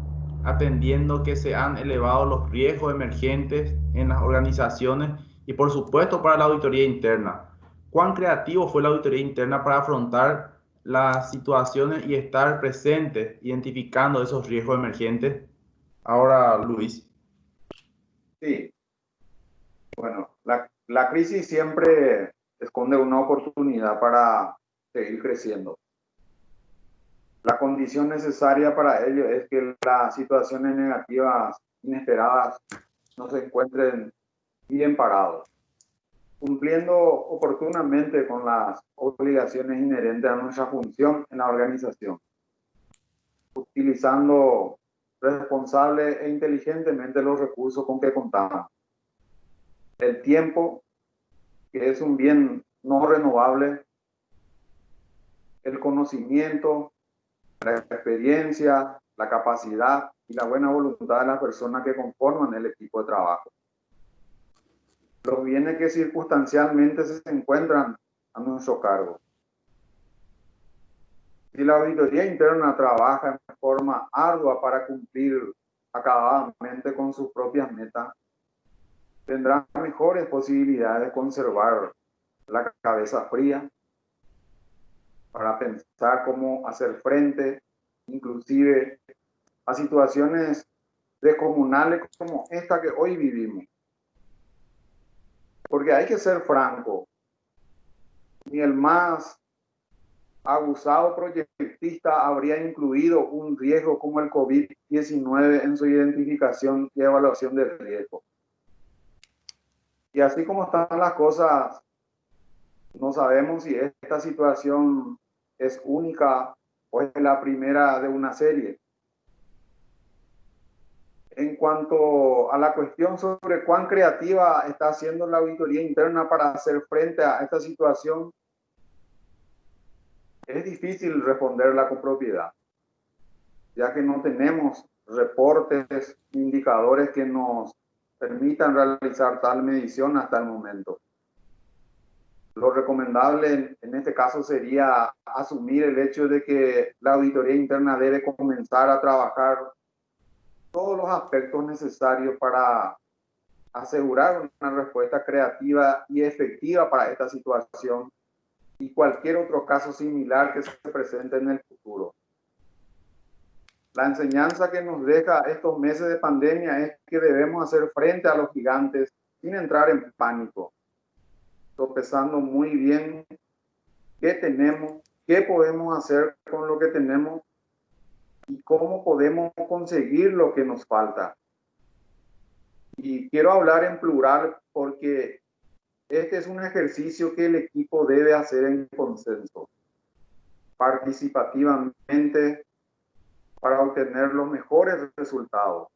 atendiendo que se han elevado los riesgos emergentes en las organizaciones y por supuesto para la auditoría interna. ¿Cuán creativo fue la auditoría interna para afrontar las situaciones y estar presentes identificando esos riesgos emergentes? Ahora, Luis. Sí, bueno, la crisis siempre esconde una oportunidad para seguir creciendo. La condición necesaria para ello es que las situaciones negativas inesperadas no se encuentren bien parados, cumpliendo oportunamente con las obligaciones inherentes a nuestra función en la organización, utilizando responsable e inteligentemente los recursos con que contamos. El tiempo, que es un bien no renovable, el conocimiento, la experiencia, la capacidad y la buena voluntad de las personas que conforman el equipo de trabajo. Los bienes que circunstancialmente se encuentran a nuestro cargo. Si la auditoría interna trabaja en forma ardua para cumplir acabadamente con sus propias metas, tendrá mejores posibilidades de conservar la cabeza fría para pensar cómo hacer frente, inclusive a situaciones descomunales como esta que hoy vivimos. Porque hay que ser franco, ni el más abusado proyectista habría incluido un riesgo como el COVID-19 en su identificación y evaluación del riesgo. Y así como están las cosas, no sabemos si esta situación es única o es la primera de una serie. En cuanto a la cuestión sobre cuán creativa está haciendo la auditoría interna para hacer frente a esta situación, es difícil responderla con propiedad, ya que no tenemos reportes, indicadores que nos permitan realizar tal medición hasta el momento. Lo recomendable en este caso sería asumir el hecho de que la auditoría interna debe comenzar a trabajar todos los aspectos necesarios para asegurar una respuesta creativa y efectiva para esta situación y cualquier otro caso similar que se presente en el futuro. La enseñanza que nos deja estos meses de pandemia es que debemos hacer frente a los gigantes sin entrar en pánico, sopesando muy bien qué tenemos, qué podemos hacer con lo que tenemos y cómo podemos conseguir lo que nos falta. Y quiero hablar en plural porque este es un ejercicio que el equipo debe hacer en consenso, participativamente, para obtener los mejores resultados.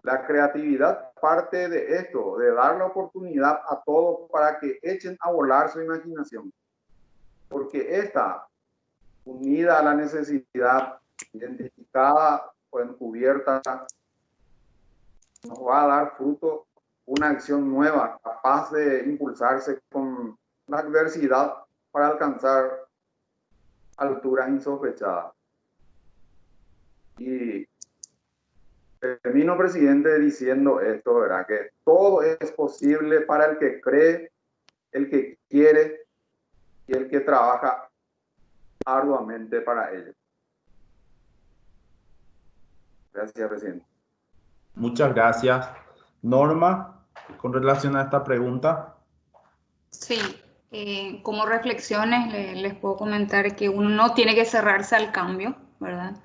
La creatividad parte de esto, de dar la oportunidad a todos para que echen a volar su imaginación. Porque esta, unida a la necesidad identificada o encubierta, nos va a dar fruto una acción nueva, capaz de impulsarse con la adversidad para alcanzar alturas insospechadas. Y termino, presidente, diciendo esto, ¿verdad? Que todo es posible para el que cree, el que quiere y el que trabaja arduamente para ello. Gracias, presidente. Muchas gracias. Norma, con relación a esta pregunta. Sí, como reflexiones les puedo comentar que uno no tiene que cerrarse al cambio, ¿verdad?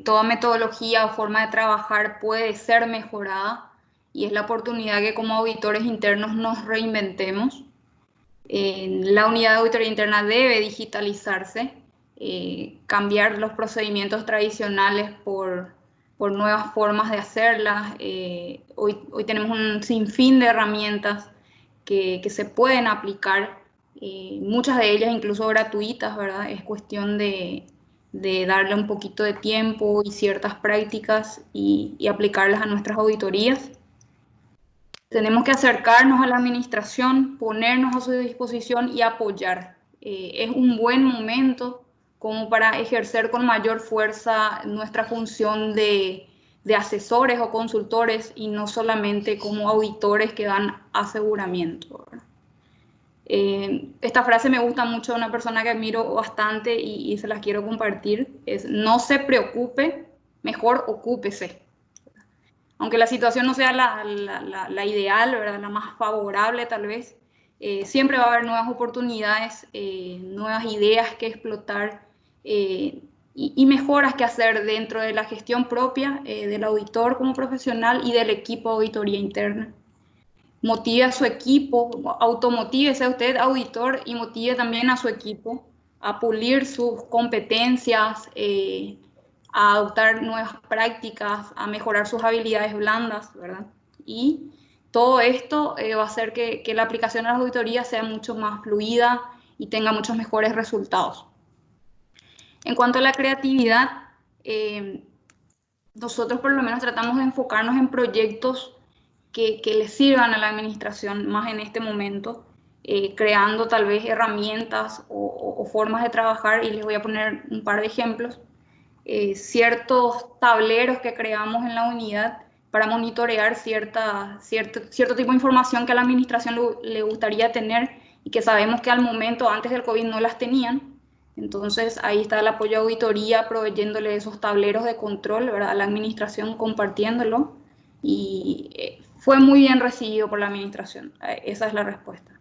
Toda metodología o forma de trabajar puede ser mejorada y es la oportunidad que como auditores internos nos reinventemos. La unidad de auditoría interna debe digitalizarse, cambiar los procedimientos tradicionales por nuevas formas de hacerlas. Hoy tenemos un sinfín de herramientas que se pueden aplicar, muchas de ellas incluso gratuitas, ¿verdad? Es cuestión de darle un poquito de tiempo y ciertas prácticas y aplicarlas a nuestras auditorías. Tenemos que acercarnos a la administración, ponernos a su disposición y apoyar. Es un buen momento como para ejercer con mayor fuerza nuestra función de asesores o consultores y no solamente como auditores que dan aseguramiento, ¿verdad? Esta frase me gusta mucho de una persona que admiro bastante y se las quiero compartir. Es: no se preocupe, mejor ocúpese. Aunque la situación no sea la ideal, ¿verdad?, la más favorable tal vez, siempre va a haber nuevas oportunidades, nuevas ideas que explotar y mejoras que hacer dentro de la gestión propia del auditor como profesional y del equipo de auditoría interna. Motive a su equipo, automotívese usted, auditor, y motive también a su equipo a pulir sus competencias, a adoptar nuevas prácticas, a mejorar sus habilidades blandas, ¿verdad? Y todo esto va a hacer que la aplicación de las auditorías sea mucho más fluida y tenga muchos mejores resultados. En cuanto a la creatividad, nosotros por lo menos tratamos de enfocarnos en proyectos que les sirvan a la administración más en este momento, creando tal vez herramientas o formas de trabajar, y les voy a poner un par de ejemplos. Ciertos tableros que creamos en la unidad para monitorear cierto tipo de información que a la administración le gustaría tener y que sabemos que al momento, antes del COVID, no las tenían. Entonces ahí está el apoyo a auditoría, proveyéndole esos tableros de control, ¿verdad?, a la administración, compartiéndolo, y fue muy bien recibido por la administración. Esa es la respuesta.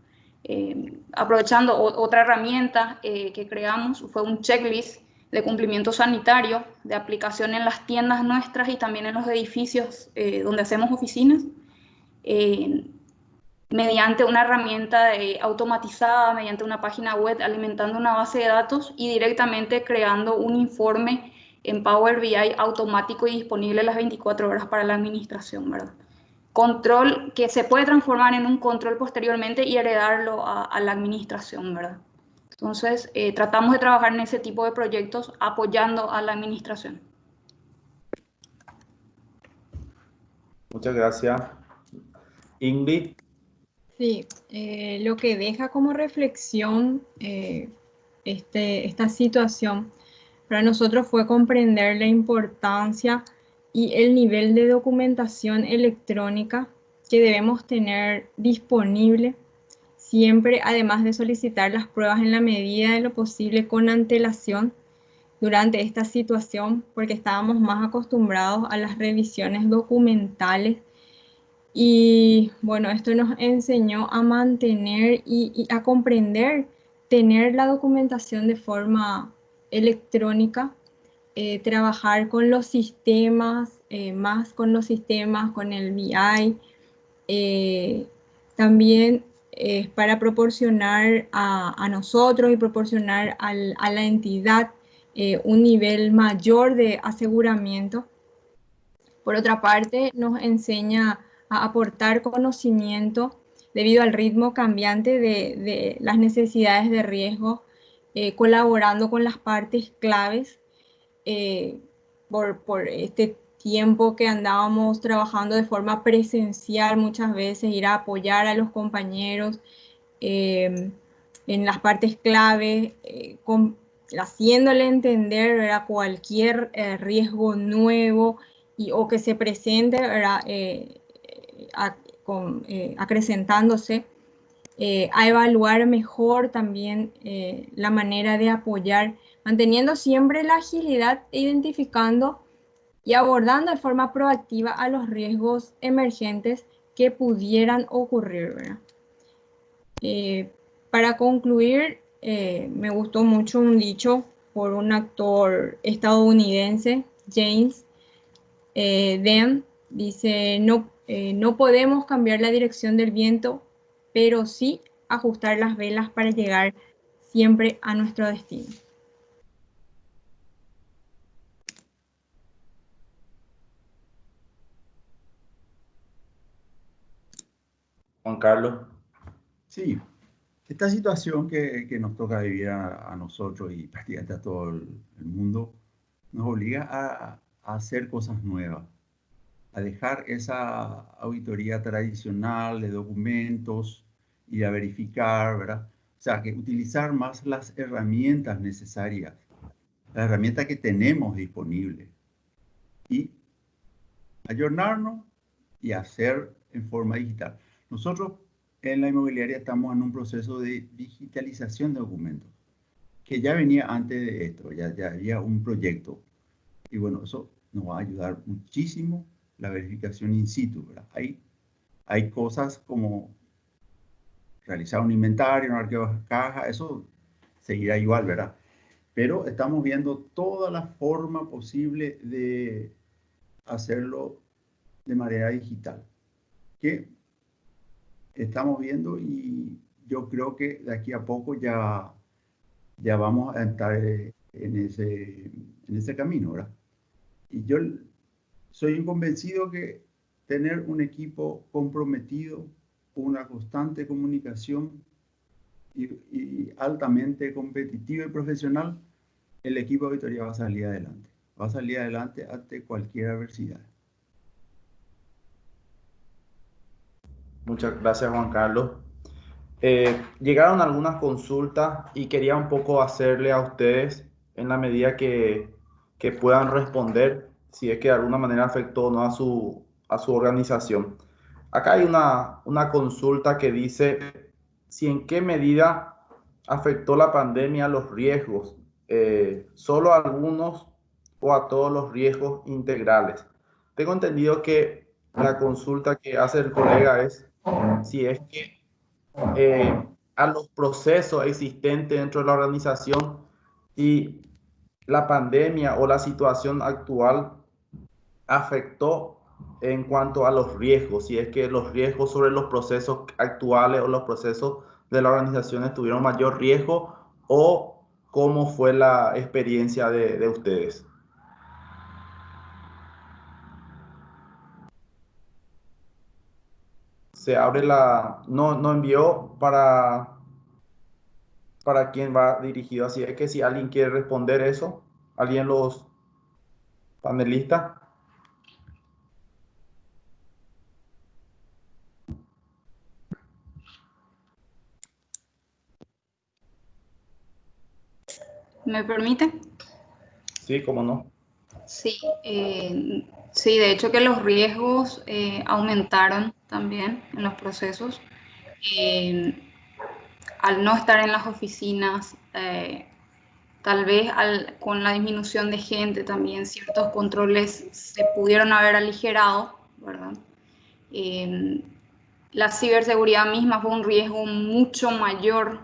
Aprovechando otra herramienta que creamos, fue un checklist de cumplimiento sanitario, de aplicación en las tiendas nuestras y también en los edificios donde hacemos oficinas, mediante una herramienta automatizada, mediante una página web, alimentando una base de datos y directamente creando un informe en Power BI automático y disponible las 24 horas para la administración, ¿verdad? Control que se puede transformar en un control posteriormente y heredarlo a la administración, ¿verdad? Entonces, tratamos de trabajar en ese tipo de proyectos apoyando a la administración. Muchas gracias. Ingrid. Sí, lo que deja como reflexión esta situación para nosotros fue comprender la importancia y el nivel de documentación electrónica que debemos tener disponible siempre, además de solicitar las pruebas en la medida de lo posible con antelación durante esta situación, porque estábamos más acostumbrados a las revisiones documentales. Y bueno, esto nos enseñó a mantener y a comprender, tener la documentación de forma electrónica, trabajar con los sistemas, más con los sistemas, con el BI, también para proporcionar a nosotros y proporcionar a la entidad un nivel mayor de aseguramiento. Por otra parte, nos enseña a aportar conocimiento debido al ritmo cambiante de las necesidades de riesgo, colaborando con las partes claves por este tiempo que andábamos trabajando de forma presencial, muchas veces ir a apoyar a los compañeros en las partes claves, haciéndole entender, ¿verdad?, cualquier riesgo nuevo o que se presente, ¿verdad?, acrecentándose, a evaluar mejor también la manera de apoyar, manteniendo siempre la agilidad e identificando y abordando de forma proactiva a los riesgos emergentes que pudieran ocurrir, ¿verdad? Para concluir, me gustó mucho un dicho por un actor estadounidense, James Dean, dice: no podemos cambiar la dirección del viento, pero sí ajustar las velas para llegar siempre a nuestro destino. Juan Carlos. Sí, esta situación que nos toca vivir a nosotros y prácticamente a todo el mundo nos obliga a hacer cosas nuevas, a dejar esa auditoría tradicional de documentos y a verificar, ¿verdad? O sea, que utilizar más las herramientas necesarias la herramienta que tenemos disponible y ayornarnos y hacer en forma digital. Nosotros en la inmobiliaria estamos en un proceso de digitalización de documentos, que ya venía antes de esto, ya había un proyecto. Y bueno, eso nos va a ayudar muchísimo la verificación in situ, ¿verdad? Hay cosas como realizar un inventario, un archivo de caja, eso seguirá igual, ¿verdad? Pero estamos viendo toda la forma posible de hacerlo de manera digital, que estamos viendo y yo creo que de aquí a poco ya vamos a estar en ese camino, ¿verdad? Y yo soy un convencido que tener un equipo comprometido, una constante comunicación y altamente competitivo y profesional, el equipo de auditoría va a salir adelante. Va a salir adelante ante cualquier adversidad. Muchas gracias, Juan Carlos. Llegaron algunas consultas y quería un poco hacerle a ustedes, en la medida que puedan responder, si es que de alguna manera afectó o no a su organización. Acá hay una consulta que dice si en qué medida afectó la pandemia los riesgos, solo a algunos o a todos los riesgos integrales. Tengo entendido que la consulta que hace el colega es si es que a los procesos existentes dentro de la organización y la pandemia o la situación actual afectó en cuanto a los riesgos, si es que los riesgos sobre los procesos actuales o los procesos de la organización tuvieron mayor riesgo o cómo fue la experiencia de ustedes. Se abre no envió para quién va dirigido, así es que si alguien quiere responder eso, alguien los panelistas. ¿Me permite? Sí, cómo no. Sí, sí, de hecho que los riesgos aumentaron también en los procesos. Eh, Al no estar en las oficinas, tal vez con la disminución de gente también ciertos controles se pudieron haber aligerado, ¿verdad? Eh, la ciberseguridad misma fue un riesgo mucho mayor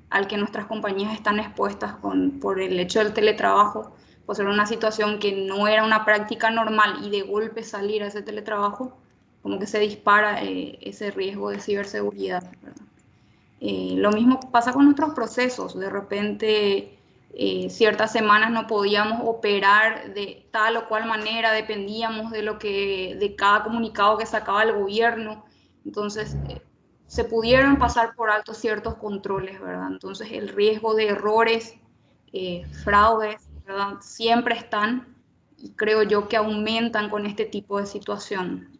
al que nuestras compañías están expuestas por el hecho del teletrabajo, por ser una situación que no era una práctica normal y de golpe salir a ese teletrabajo, como que se dispara ese riesgo de ciberseguridad, ¿verdad? Lo mismo pasa con nuestros procesos. De repente, ciertas semanas no podíamos operar de tal o cual manera, dependíamos de cada comunicado que sacaba el gobierno. Entonces, se pudieron pasar por alto ciertos controles, ¿verdad? Entonces, el riesgo de errores, fraudes, ¿verdad? Siempre están y creo yo que aumentan con este tipo de situación,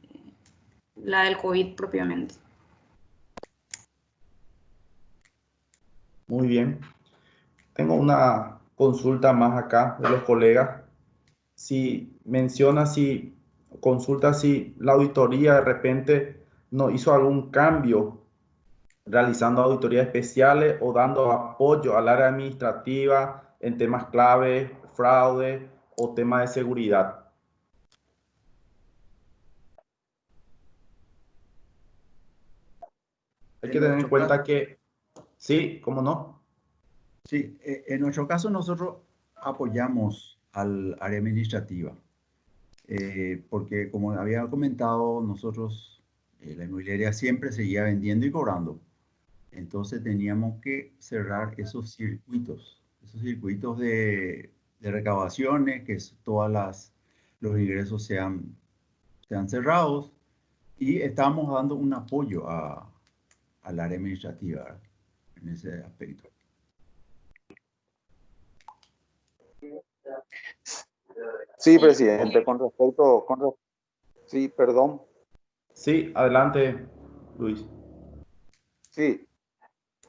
la del COVID propiamente. Muy bien. Tengo una consulta más acá de los colegas. Si menciona, si consulta si la auditoría de repente no hizo algún cambio realizando auditorías especiales o dando apoyo al área administrativa en temas clave, fraude o temas de seguridad. Hay que tener en cuenta que, sí, ¿cómo no? Sí, en nuestro caso nosotros apoyamos al área administrativa, porque como había comentado, nosotros, la inmobiliaria siempre seguía vendiendo y cobrando. Entonces teníamos que cerrar esos circuitos de recaudaciones, que todas los ingresos sean cerrados, y estamos dando un apoyo al área administrativa, ¿verdad? En ese aspecto. Sí, presidente, sí, perdón. Sí, adelante, Luis. Sí,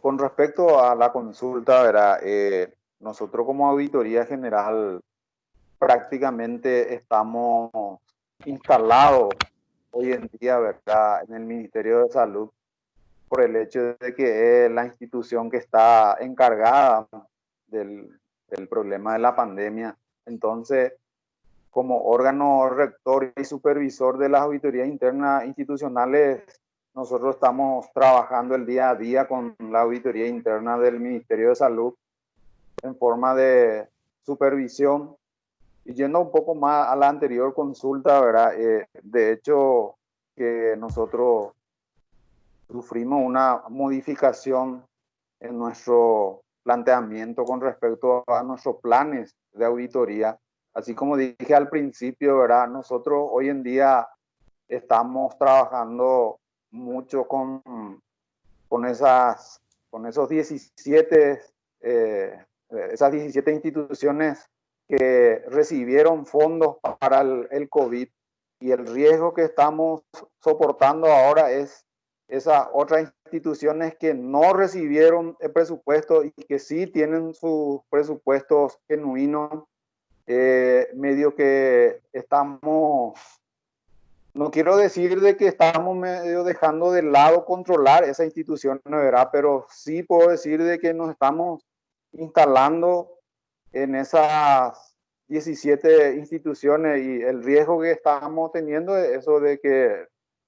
con respecto a la consulta, ¿verdad? nosotros como Auditoría General prácticamente estamos instalados hoy en día, ¿verdad?, en el Ministerio de Salud, por el hecho de que es la institución que está encargada del problema de la pandemia. Entonces, como órgano rector y supervisor de las auditorías internas institucionales, nosotros estamos trabajando el día a día con la auditoría interna del Ministerio de Salud en forma de supervisión. Y yendo un poco más a la anterior consulta, ¿verdad? De hecho, que nosotros sufrimos una modificación en nuestro planteamiento con respecto a nuestros planes de auditoría. Así como dije al principio, ¿verdad? Nosotros hoy en día estamos trabajando mucho con esos 17, esas 17 instituciones que recibieron fondos para el COVID, y el riesgo que estamos soportando ahora es esas otras instituciones que no recibieron el presupuesto y que sí tienen sus presupuestos genuinos, medio que estamos, no quiero decir de que estamos medio dejando de lado controlar esa institución, ¿verdad? Pero sí puedo decir de que nos estamos instalando en esas 17 instituciones, y el riesgo que estamos teniendo es eso de que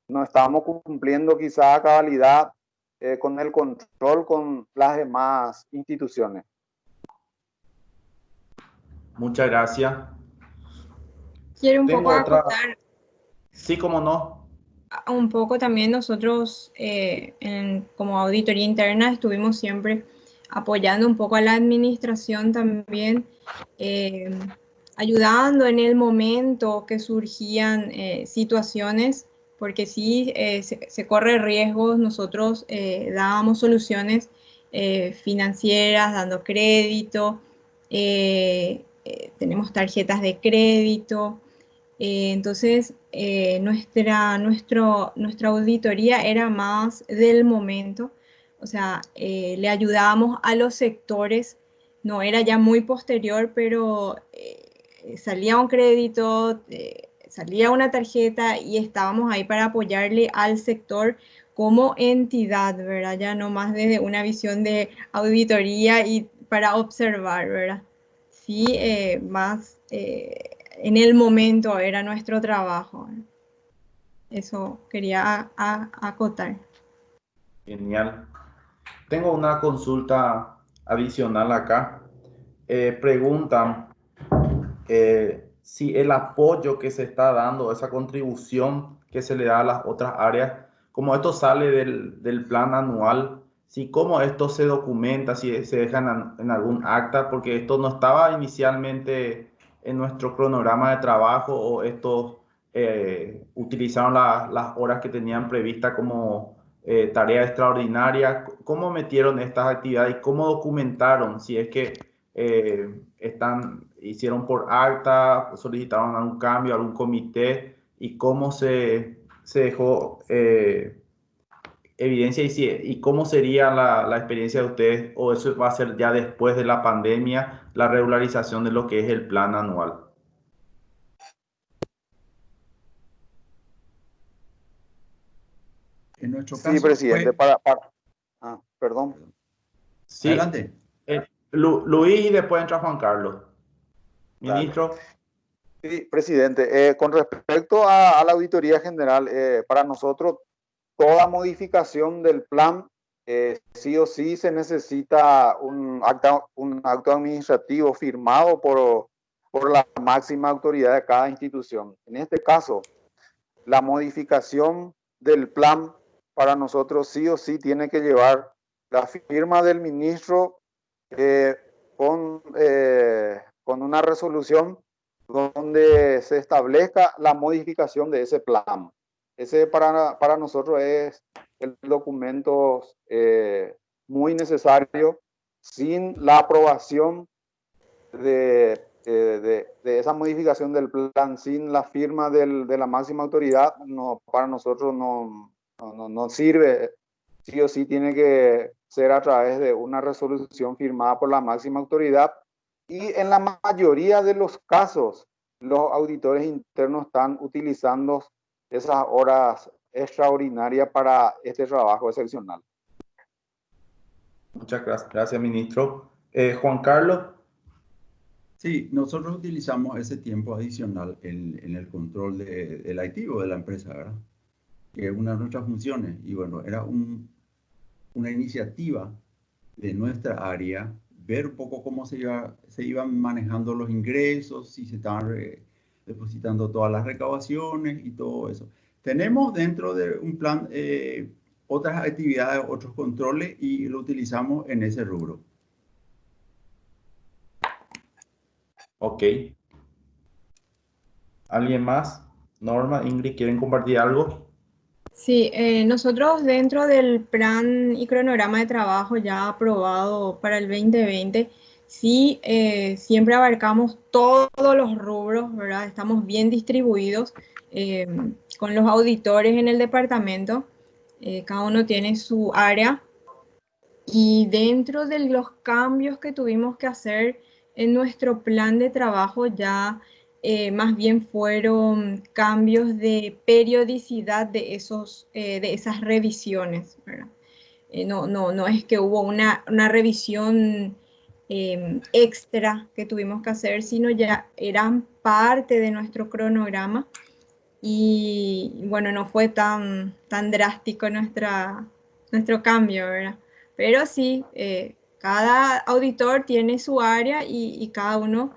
no estamos cumpliendo quizá a cabalidad con el control con las demás instituciones. Muchas gracias. Quiero un Tengo poco otra. acotar Sí, cómo no. un poco también nosotros como auditoría interna estuvimos siempre apoyando un poco a la administración también, ayudando en el momento que surgían situaciones, porque sí se corre riesgos. Nosotros dábamos soluciones financieras, dando crédito, tenemos tarjetas de crédito. Entonces, nuestra auditoría era más del momento, o sea, le ayudábamos a los sectores, no era ya muy posterior, pero salía un crédito, salía una tarjeta y estábamos ahí para apoyarle al sector como entidad, ¿verdad? Ya no más desde una visión de auditoría y para observar, ¿verdad? Sí, más en el momento era nuestro trabajo. Eso quería acotar. Genial. Tengo una consulta adicional acá. Preguntan si el apoyo que se está dando, esa contribución que se le da a las otras áreas, como esto sale del plan anual, si cómo esto se documenta, si se deja en algún acta, porque esto no estaba inicialmente en nuestro cronograma de trabajo, o estos utilizaron las horas que tenían prevista como tarea extraordinaria. ¿Cómo metieron estas actividades y cómo documentaron? Si es que hicieron por acta, solicitaron algún cambio, algún comité, y cómo se dejó evidencia, y cómo sería la experiencia de ustedes, o eso va a ser ya después de la pandemia, la regularización de lo que es el plan anual. En nuestro Sí, caso presidente, fue... perdón. Sí, Adelante. Luis, y después entra Juan Carlos. Ministro. Sí, presidente, con respecto a la auditoría general, para nosotros toda modificación del plan, sí o sí se necesita un acto administrativo firmado por la máxima autoridad de cada institución. En este caso, la modificación del plan para nosotros sí o sí tiene que llevar la firma del ministro, con una resolución donde se establezca la modificación de ese plan. Ese para nosotros es el documento muy necesario. Sin la aprobación de esa modificación del plan, sin la firma de la máxima autoridad, no, para nosotros no sirve. Sí o sí tiene que ser a través de una resolución firmada por la máxima autoridad, Y en la mayoría de los casos, los auditores internos están utilizando esas horas extraordinarias para este trabajo excepcional. Muchas gracias, ministro. Juan Carlos. Sí, nosotros utilizamos ese tiempo adicional en el control del activo de la empresa, ¿verdad? Que es una de nuestras funciones. Y bueno, era una iniciativa de nuestra área, ver un poco cómo se iban manejando los ingresos, si se estaban depositando todas las recaudaciones y todo eso. Tenemos dentro de un plan otras actividades, otros controles y lo utilizamos en ese rubro. Ok. ¿Alguien más? Norma, Ingrid, ¿quieren compartir algo? Sí, nosotros dentro del plan y cronograma de trabajo ya aprobado para el 2020, sí, siempre abarcamos todos los rubros, ¿verdad? Estamos bien distribuidos eh, con los auditores en el departamento, cada uno tiene su área y dentro de los cambios que tuvimos que hacer en nuestro plan de trabajo ya más bien fueron cambios de periodicidad de esas revisiones, ¿verdad? No es que hubo una revisión extra que tuvimos que hacer, sino ya eran parte de nuestro cronograma y bueno, no fue tan drástico nuestro cambio, ¿verdad? Pero sí, cada auditor tiene su área y cada uno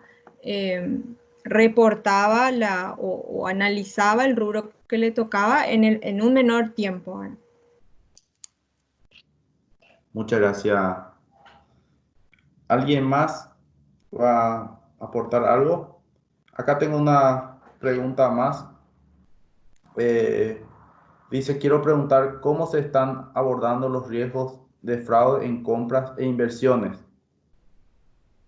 reportaba o analizaba el rubro que le tocaba en un menor tiempo, ¿verdad? Muchas gracias. ¿Alguien más va a aportar algo? Acá tengo una pregunta más. Dice, quiero preguntar cómo se están abordando los riesgos de fraude en compras e inversiones.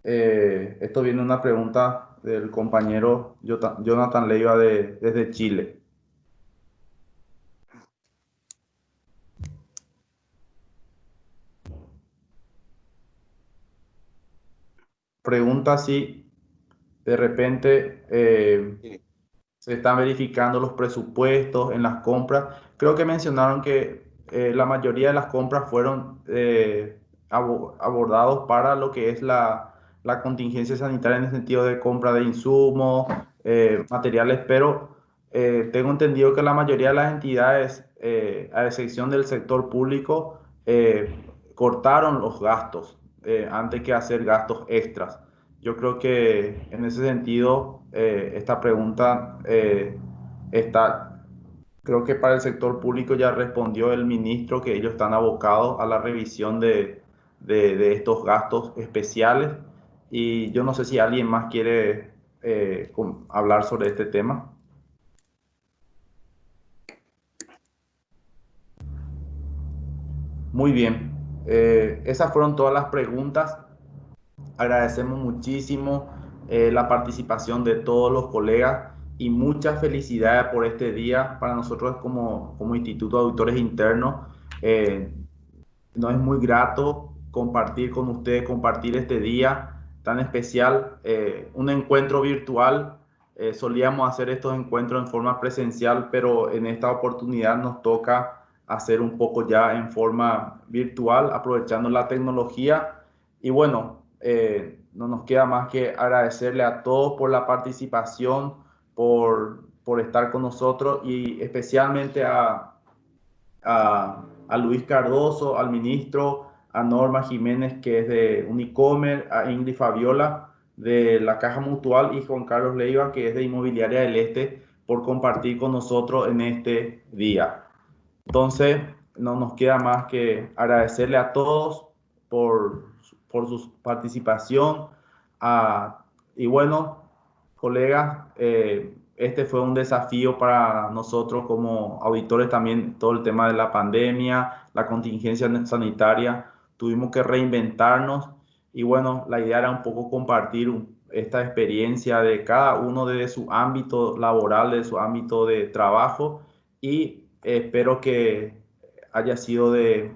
Esto viene una pregunta del compañero Jonathan Leiva desde Chile. Pregunta si de repente Sí. se están verificando los presupuestos en las compras. Creo que mencionaron que la mayoría de las compras fueron abordados para lo que es la contingencia sanitaria en el sentido de compra de insumos, materiales, pero tengo entendido que la mayoría de las entidades, a excepción del sector público, cortaron los gastos antes que hacer gastos extras. Yo creo que en ese sentido, esta pregunta está, creo que para el sector público ya respondió el ministro que ellos están abocados a la revisión de estos gastos especiales. Y yo no sé si alguien más quiere hablar sobre este tema. Muy bien. Esas fueron todas las preguntas. Agradecemos muchísimo la participación de todos los colegas y muchas felicidades por este día. Para nosotros como Instituto de Auditores Internos, nos es muy grato compartir con ustedes, compartir este día tan especial, un encuentro virtual. Solíamos hacer estos encuentros en forma presencial, pero en esta oportunidad nos toca hacer un poco ya en forma virtual, aprovechando la tecnología. Y bueno, no nos queda más que agradecerle a todos por la participación, por estar con nosotros y especialmente a Luis Cardoso, al ministro, a Norma Jiménez, que es de Unicomer, a Ingrid Fabiola, de la Caja Mutual, y Juan Carlos Leiva, que es de Inmobiliaria del Este, por compartir con nosotros en este día. Entonces, no nos queda más que agradecerle a todos por su participación. Y bueno, colegas, este fue un desafío para nosotros como auditores también, todo el tema de la pandemia, la contingencia sanitaria. Tuvimos que reinventarnos y bueno, la idea era un poco compartir esta experiencia de cada uno desde su ámbito laboral, de su ámbito de trabajo, y espero que haya sido de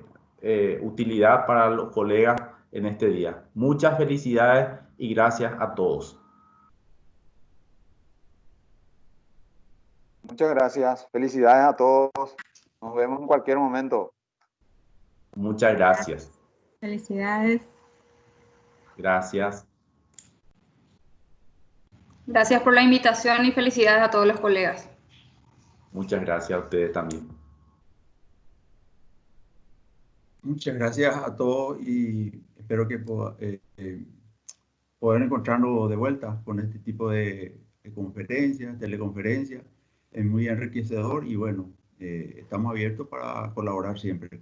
utilidad para los colegas en este día. Muchas felicidades y gracias a todos. Muchas gracias. Felicidades a todos. Nos vemos en cualquier momento. Muchas gracias. Felicidades. Gracias. Gracias por la invitación y felicidades a todos los colegas. Muchas gracias a ustedes también. Muchas gracias a todos y espero que poder encontrarnos de vuelta con este tipo de conferencias, teleconferencias. Es muy enriquecedor y bueno, estamos abiertos para colaborar siempre.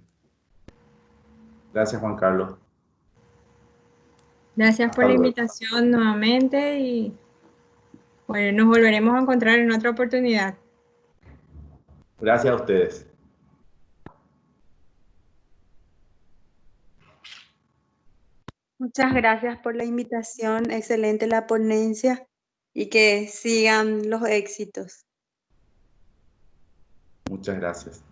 Gracias, Juan Carlos. Gracias Hasta por la luego. invitación nuevamente y bueno, nos volveremos a encontrar en otra oportunidad. Gracias a ustedes. Muchas gracias por la invitación, excelente la ponencia y que sigan los éxitos. Muchas gracias.